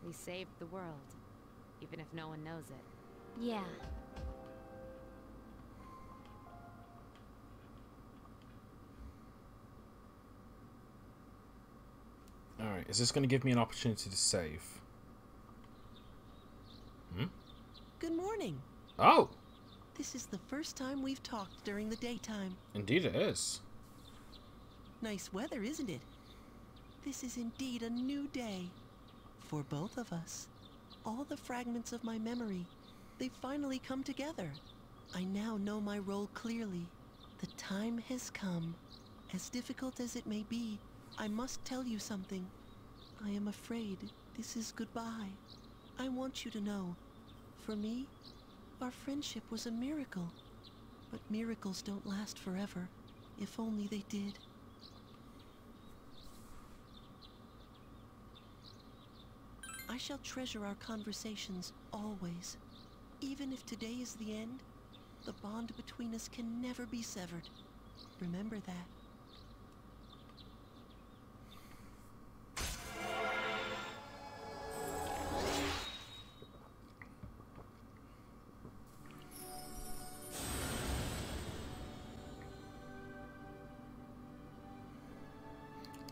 we saved the world. Even if no one knows it. Yeah. Alright, is this going to give me an opportunity to save? Good morning. Oh! This is the first time we've talked during the daytime. Indeed it is. Nice weather, isn't it? This is indeed a new day. For both of us. All the fragments of my memory, they've finally come together. I now know my role clearly. The time has come. As difficult as it may be, I must tell you something. I am afraid this is goodbye. I want you to know, for me, our friendship was a miracle. But miracles don't last forever, if only they did. I shall treasure our conversations always. Even if today is the end, the bond between us can never be severed. Remember that.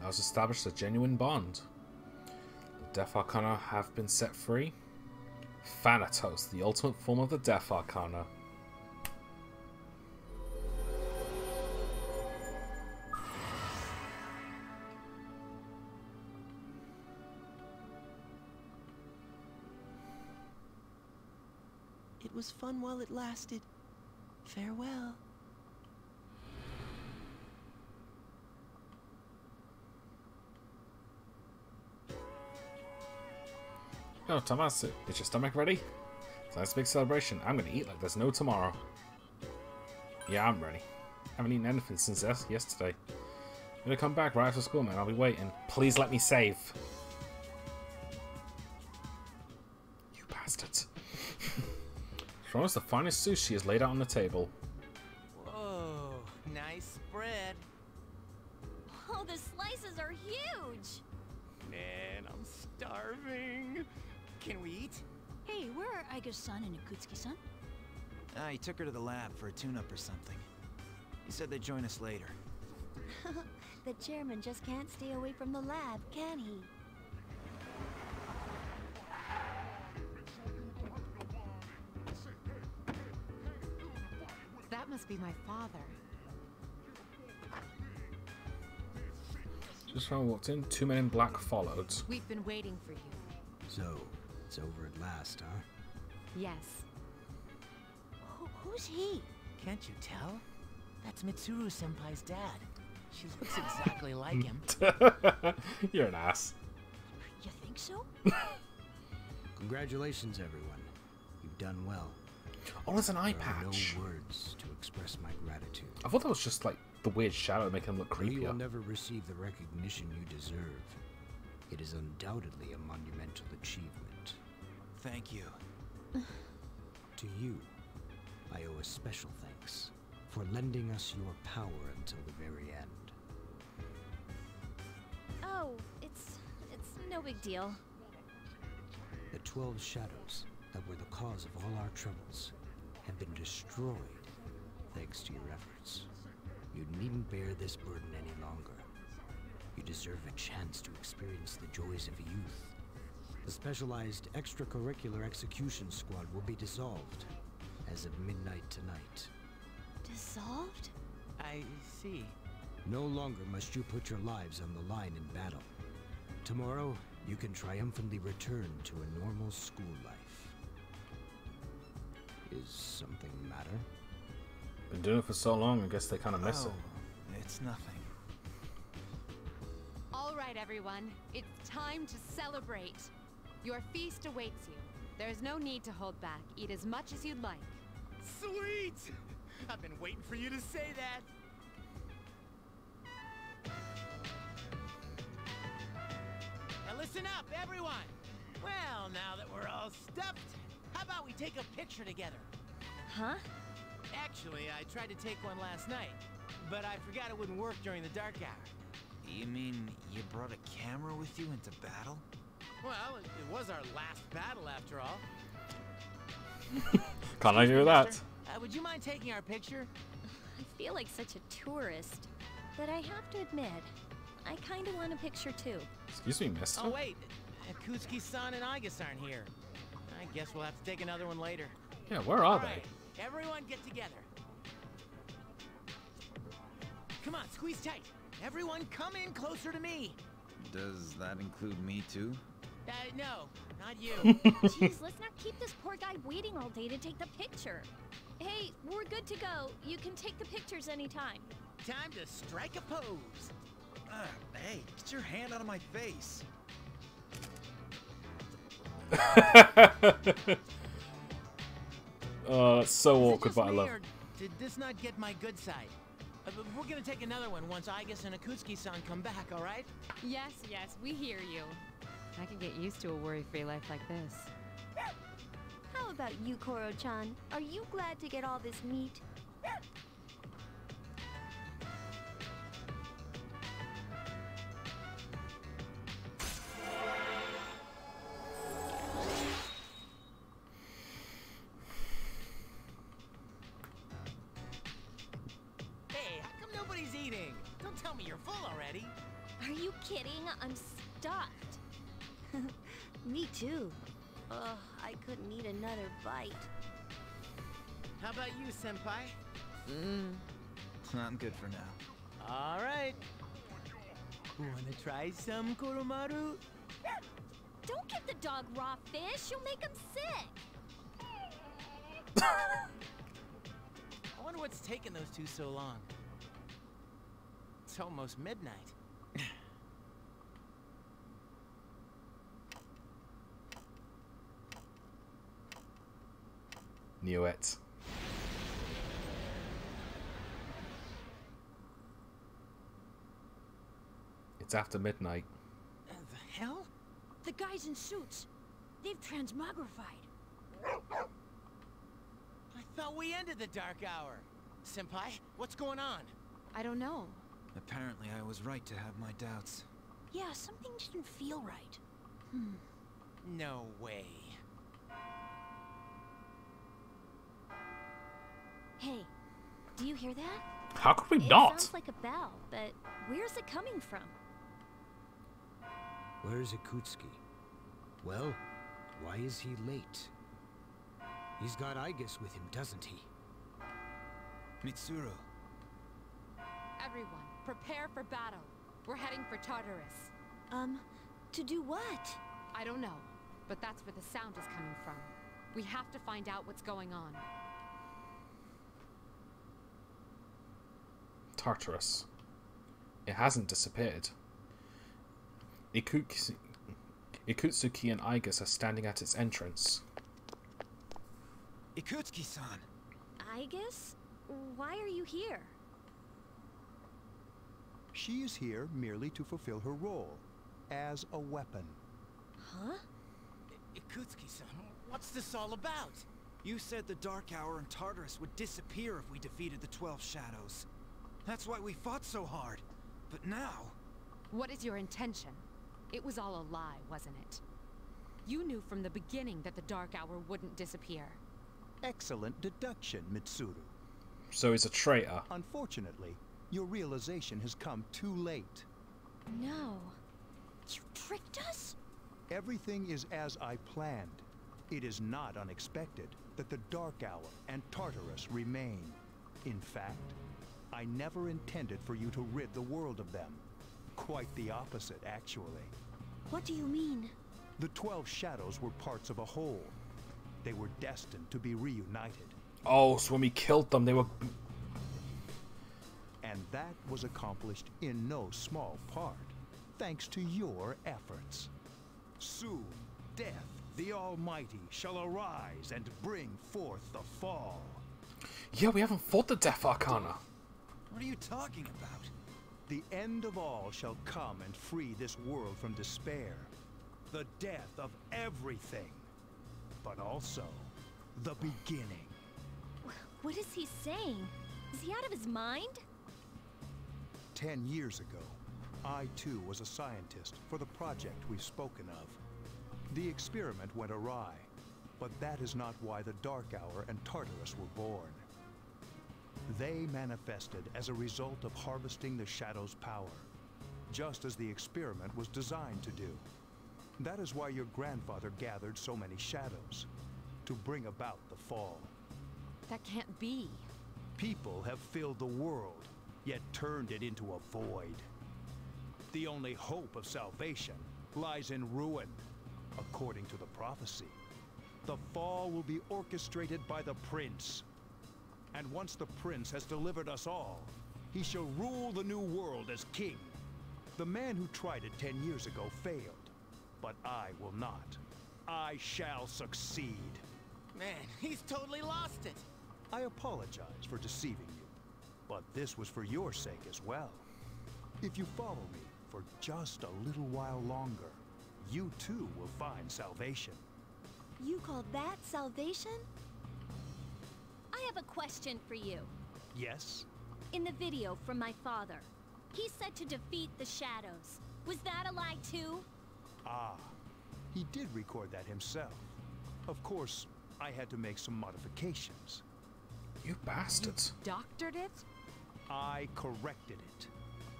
has established a genuine bond. The Death Arcana have been set free. Thanatos, the ultimate form of the Death Arcana. It was fun while it lasted. Farewell. Oh, Thomas, is your stomach ready? It's a nice big celebration. I'm gonna eat like there's no tomorrow. Yeah, I'm ready. I haven't eaten anything since yesterday. I'm gonna come back right after school, man. I'll be waiting. Please let me save. You bastards. Show us the finest sushi is laid out on the table. Whoa, nice spread. Oh, the slices are huge! Man, I'm starving. Can we eat? Hey, where are Aiga-san and Akutsuki-san? He took her to the lab for a tune-up or something. He said they'd join us later. The chairman just can't stay away from the lab, can he? That must be my father. Just when I walked in, 2 men in black followed. We've been waiting for you. So, it's over at last, huh? Yes. Who's he? Can't you tell? That's Mitsuru-senpai's dad. She looks exactly like him. You're an ass. You think so? Congratulations, everyone. You've done well. Oh, there's an eye There are patch. no words to express my gratitude. I thought that was just like the weird shadow making him look Though you will creepier. never receive the recognition you deserve. It is undoubtedly a monumental achievement. Thank you. To you, I owe a special thanks for lending us your power until the very end. Oh, it's no big deal. The 12 shadows that were the cause of all our troubles have been destroyed thanks to your efforts. You needn't bear this burden any longer. You deserve a chance to experience the joys of youth. The specialized extracurricular execution squad will be dissolved as of midnight tonight. Dissolved? I see. No longer must you put your lives on the line in battle. Tomorrow, you can triumphantly return to a normal school life. Is something the matter? Been doing it for so long, I guess they kind of miss it. It's nothing. All right, everyone. It's time to celebrate. Your feast awaits you. There's no need to hold back. Eat as much as you'd like. Sweet! I've been waiting for you to say that. Now listen up, everyone. Well, now that we're all stuffed, how about we take a picture together? Huh? Actually, I tried to take one last night, but I forgot it wouldn't work during the dark hour. You mean you brought a camera with you into battle? Well, it was our last battle after all. Can't argue with that. Would you mind taking our picture? I feel like such a tourist. But I have to admit, I kind of want a picture too. Excuse me, mister. Oh wait, Akutsuki-san and Aiga aren't here. I guess we'll have to take another one later. Yeah, where are All right, they? everyone get together. Come on, squeeze tight. Everyone come in closer to me. Does that include me too? No, not you. Jeez, let's not keep this poor guy waiting all day to take the picture. Hey, we're good to go. You can take the pictures anytime. Time to strike a pose. Hey, get your hand out of my face. Oh, that's so Is it awkward, just but I me, love or it. did this not get my good side? We're gonna take another one once Aiga and Akutsuki-san come back, all right? Yes, yes, we hear you. I can get used to a worry-free life like this. How about you, Koro-chan? Are you glad to get all this meat? Hey, how come nobody's eating? Don't tell me you're full already. Are you kidding? I'm stuffed. Me too. Ugh, I couldn't eat another bite. How about you, Senpai? I'm good for now. All right. Wanna try some, Koromaru? Don't give the dog raw fish. You'll make him sick. I wonder what's taking those two so long. It's almost midnight. Knew it. It's after midnight. The hell? The guys in suits. They've transmogrified. I thought we ended the dark hour. Senpai, what's going on? I don't know. Apparently I was right to have my doubts. Yeah, something didn't feel right. No way. Hey, do you hear that? How could we It not? sounds like a bell, but where's it coming from? Where's Ikutsuki? Well, why is he late? He's got Aigis with him, doesn't he? Mitsuru. Everyone, prepare for battle. We're heading for Tartarus. To do what? I don't know, but that's where the sound is coming from. We have to find out what's going on. Tartarus. It hasn't disappeared. Ikutsuki and Aigis are standing at its entrance. Ikutsuki-san! Aigis? Why are you here? She is here merely to fulfill her role as a weapon. Huh? Ikutsuki-san, what's this all about? You said the Dark Hour and Tartarus would disappear if we defeated the 12 Shadows. That's why we fought so hard. But now... What is your intention? It was all a lie, wasn't it? You knew from the beginning that the Dark Hour wouldn't disappear. Excellent deduction, Mitsuru. So he's a traitor. Unfortunately, your realization has come too late. No. You tricked us? Everything is as I planned. It is not unexpected that the Dark Hour and Tartarus remain. In fact, I never intended for you to rid the world of them. Quite the opposite, actually. What do you mean? The 12 Shadows were parts of a whole. They were destined to be reunited. Oh, so when we killed them, they were... And that was accomplished in no small part, thanks to your efforts. Soon, Death, the Almighty, shall arise and bring forth the fall. Yeah, we haven't fought the Death Arcana. What are you talking about? The end of all shall come and free this world from despair. The death of everything. But also, the beginning. What is he saying? Is he out of his mind? 10 years ago, I too was a scientist for the project we've spoken of. The experiment went awry, but that is not why the Dark Hour and Tartarus were born. They manifested as a result of harvesting the Shadow's power, just as the experiment was designed to do. That is why your grandfather gathered so many Shadows, to bring about the fall. That can't be. People have filled the world, yet turned it into a void. The only hope of salvation lies in ruin, according to the prophecy. The fall will be orchestrated by the Prince. And once the Prince has delivered us all, he shall rule the new world as king. The man who tried it 10 years ago failed, but I will not. I shall succeed. Man, he's totally lost it. I apologize for deceiving you, but this was for your sake as well. If you follow me for just a little while longer, you too will find salvation. You call that salvation? I have a question for you. Yes? In the video from my father, he said to defeat the Shadows. Was that a lie too? Ah, he did record that himself. Of course, I had to make some modifications. You bastards. Doctored it? I corrected it.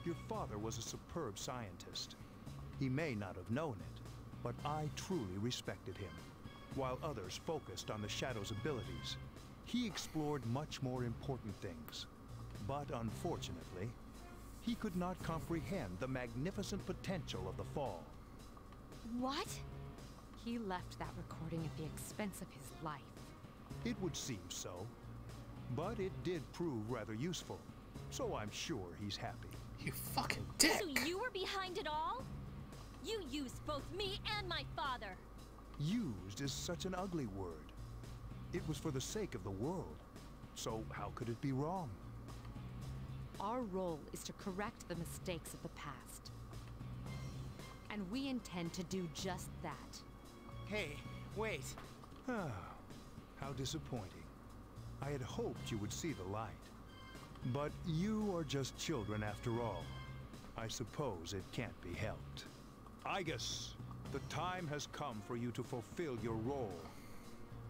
Your father was a superb scientist. He may not have known it, but I truly respected him. While others focused on the Shadow's abilities, he explored much more important things. But unfortunately, he could not comprehend the magnificent potential of the Fall. What? He left that recording at the expense of his life. It would seem so. But it did prove rather useful, so I'm sure he's happy. You fucking dick! So you were behind it all? You used both me and my father. Used is such an ugly word. It was for the sake of the world, so how could it be wrong? Our role is to correct the mistakes of the past. And we intend to do just that. Hey, wait. Ah, how disappointing. I had hoped you would see the light. But you are just children after all. I suppose it can't be helped. Igus, the time has come for you to fulfill your role.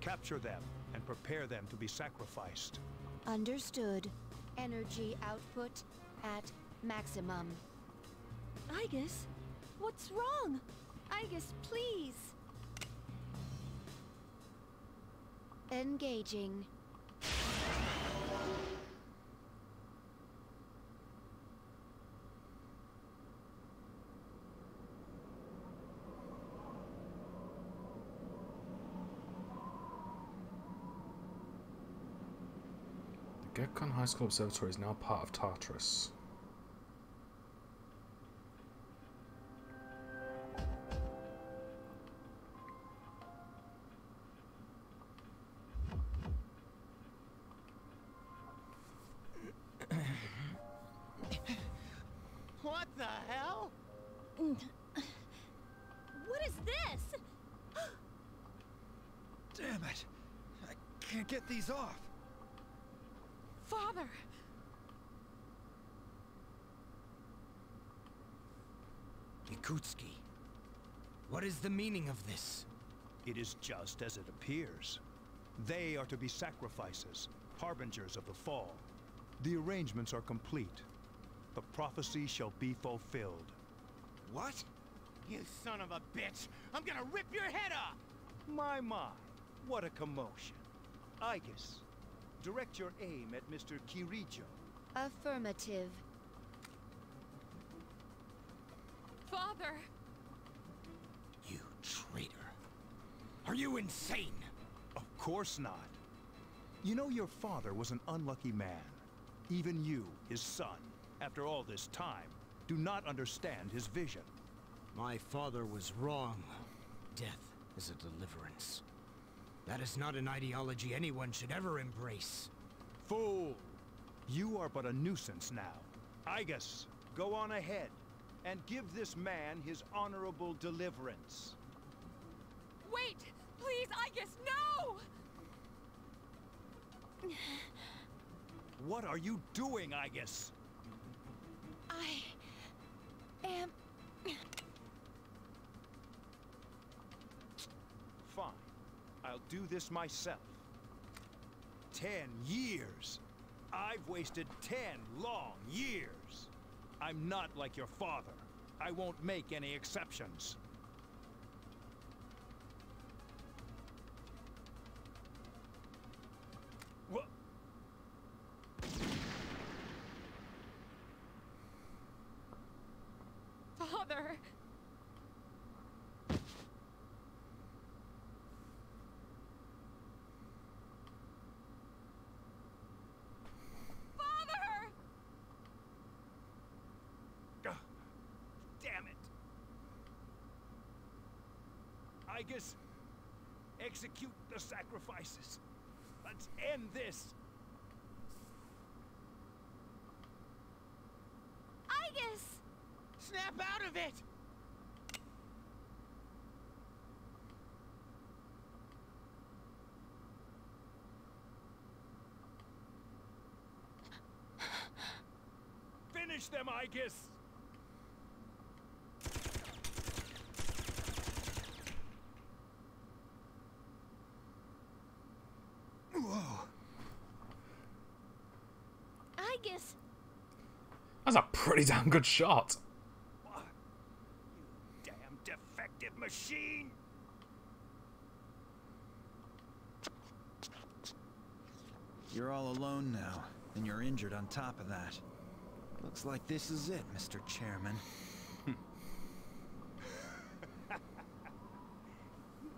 Capture them and prepare them to be sacrificed. Understood. Energy output at maximum. Igus, what's wrong? Igus, please. Engaging. The Gekkan High School Observatory is now part of Tartarus. What the hell? What is this? Damn it! I can't get these off. Father! Yakutski, what is the meaning of this? It is just as it appears. They are to be sacrifices, harbingers of the fall. The arrangements are complete. The prophecy shall be fulfilled. What? You son of a bitch! I'm gonna rip your head off! My, what a commotion. Igus, direct your aim at Mr. Kirijo. Affirmative. Father! You traitor. Are you insane? Of course not. You know, your father was an unlucky man. Even you, his son, after all this time, do not understand his vision. My father was wrong. Death is a deliverance. That is not an ideology anyone should ever embrace. Fool! You are but a nuisance now. Igus, go on ahead and give this man his honorable deliverance. Wait! Please, Igus, no! What are you doing, Igus? I am... Fine. I'll do this myself. 10 years. I've wasted 10 long years. I'm not like your father. I won't make any exceptions. What? Father! Damn it! Igus, execute the sacrifices. Let's end this. Igus! Snap out of it! Finish them, Igus! Igus! That's a pretty damn good shot. What? You damn defective machine! You're all alone now, and you're injured on top of that. Looks like this is it, Mr. Chairman. You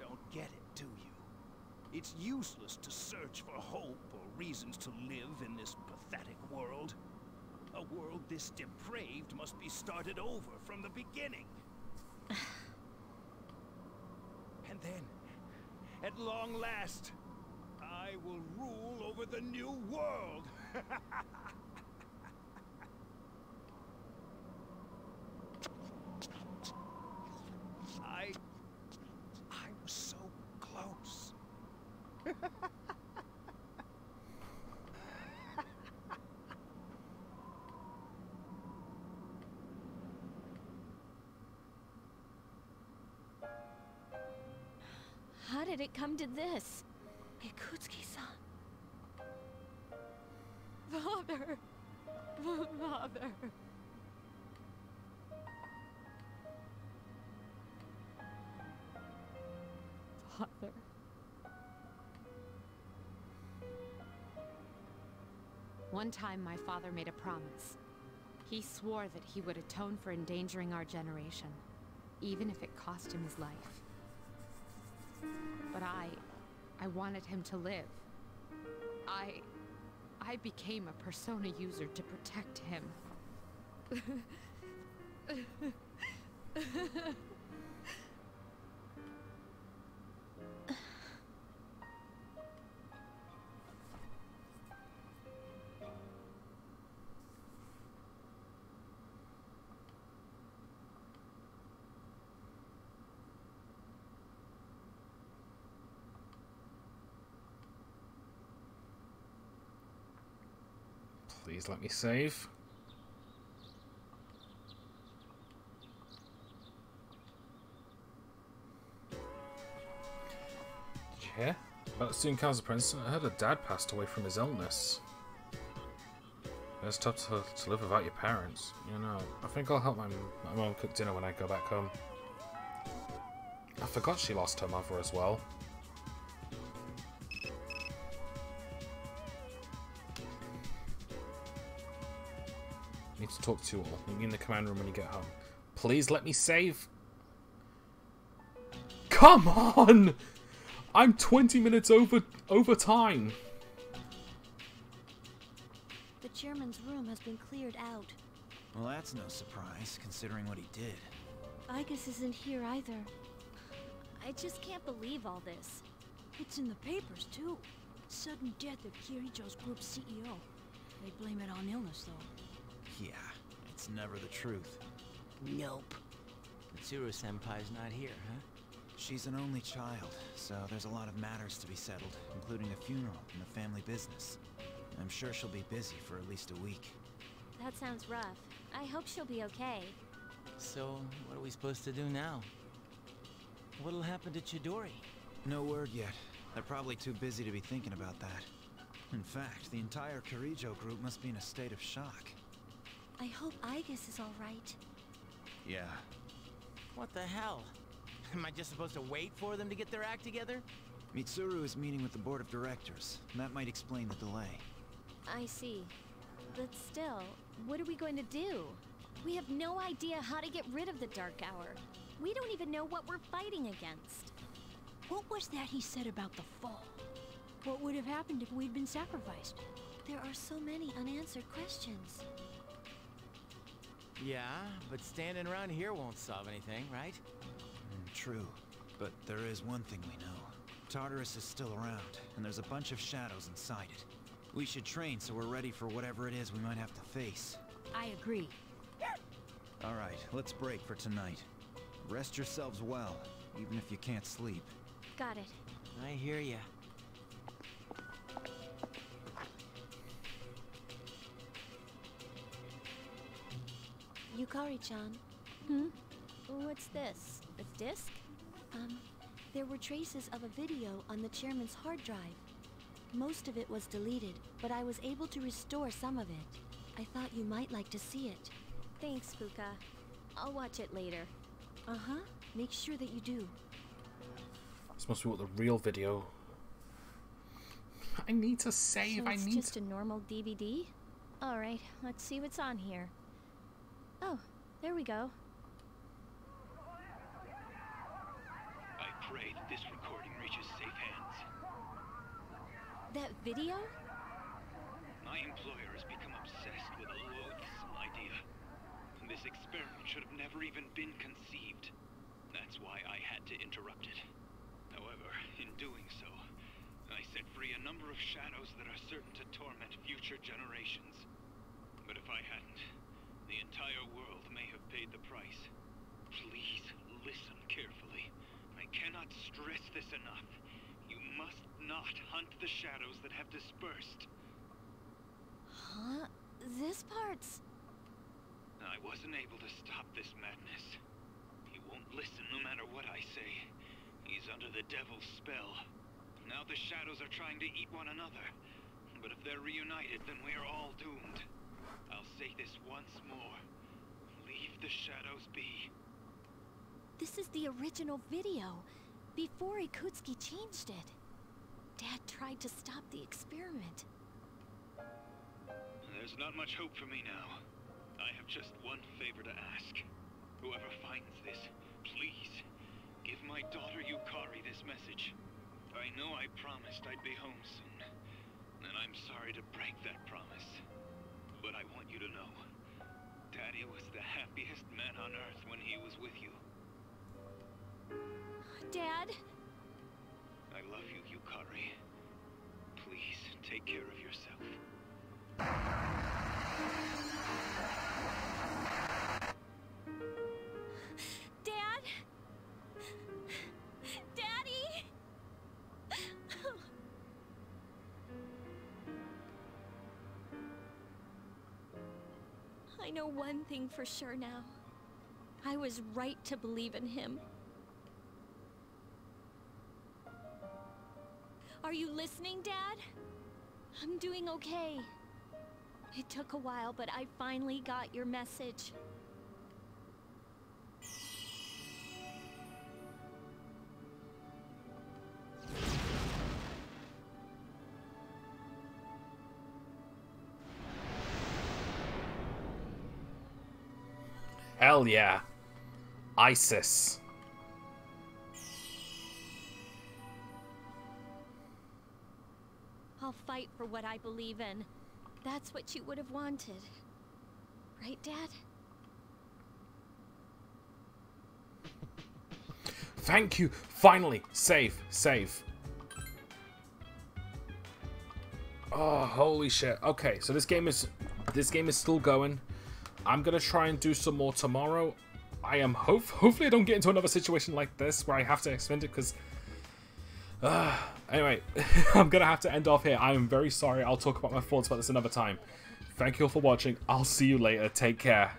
don't get it, do you? It's useless to search for hope or reasons to live in this pathetic world. A world this depraved must be started over from the beginning. And then, at long last, I will rule over the new world. I was so close. How did it come to this? Ikutsuki-san. Father. Father. Father. One time my father made a promise. He swore that he would atone for endangering our generation, even if it cost him his life. But I wanted him to live. I became a persona user to protect him. Please let me save. Yeah, but soon comes the prince. I heard her dad passed away from his illness. It's tough to live without your parents. You know, I think I'll help my mom cook dinner when I go back home. I forgot she lost her mother as well. Need to talk to you all. Meet me in the command room when you get home. Please let me save. Come on! I'm 20 minutes over time. The chairman's room has been cleared out. Well, that's no surprise, considering what he did. Igus isn't here either. I just can't believe all this. It's in the papers, too. Sudden death of Kirijo's group CEO. They blame it on illness, though. Yeah, it's never the truth. Nope. Mitsuru-senpai's not here, huh? She's an only child, so there's a lot of matters to be settled, including a funeral and the family business. I'm sure she'll be busy for at least a week. That sounds rough. I hope she'll be okay. So, what are we supposed to do now? What'll happen to Chidori? No word yet. They're probably too busy to be thinking about that. In fact, the entire Kirijo group must be in a state of shock. I hope Igus is alright. Yeah. What the hell? Am I just supposed to wait for them to get their act together? Mitsuru is meeting with the board of directors, and that might explain the delay. I see. But still, what are we going to do? We have no idea how to get rid of the Dark Hour. We don't even know what we're fighting against. What was that he said about the fall? What would have happened if we'd been sacrificed? There are so many unanswered questions. Yeah, but standing around here won't solve anything, right? True, but there is one thing we know. Tartarus is still around, and there's a bunch of shadows inside it. We should train so we're ready for whatever it is we might have to face. I agree. Alright, let's break for tonight. Rest yourselves well, even if you can't sleep. Got it. I hear ya. Yukari-chan. What's this? A disc? There were traces of a video on the chairman's hard drive. Most of it was deleted, but I was able to restore some of it. I thought you might like to see it. Thanks, Fuka. I'll watch it later. Uh-huh. Make sure that you do. This must be what the real video. I need to save. So it's just a normal DVD? Alright, let's see what's on here. Oh, there we go. I pray that this recording reaches safe hands. That video? My employer has become obsessed with a loathsome idea. This experiment should have never even been conceived. That's why I had to interrupt it. However, in doing so, I set free a number of shadows that are certain to torment future generations. But if I hadn't, the entire world may have paid the price. Please listen carefully. I cannot stress this enough. You must not hunt the shadows that have dispersed. Huh? This part's... I wasn't able to stop this madness. He won't listen no matter what I say. He's under the devil's spell. Now the shadows are trying to eat one another. But if they're reunited, then we are all doomed. I'll say this once more. Leave the shadows be. This is the original video, before Ikutsuki changed it. Dad tried to stop the experiment. There's not much hope for me now. I have just one favor to ask. Whoever finds this, please, give my daughter Yukari this message. I know I promised I'd be home soon, and I'm sorry to break that promise. But I want you to know, Daddy was the happiest man on Earth when he was with you. Dad? I love you, Yukari. Please, take care of yourself. Dad? Daddy? I know one thing for sure now. I was right to believe in him. Are you listening, Dad? I'm doing okay. It took a while, but I finally got your message. Hell yeah. ISIS. I'll fight for what I believe in. That's what you would have wanted. Right, Dad? Thank you. Finally. Save. Save. Oh, holy shit. Okay, so this game is still going. I'm gonna try and do some more tomorrow. I am hopefully I don't get into another situation like this where I have to extend it, because anyway, I'm gonna have to end off here. I am very sorry. I'll talk about my thoughts about this another time. Thank you all for watching. I'll see you later. Take care.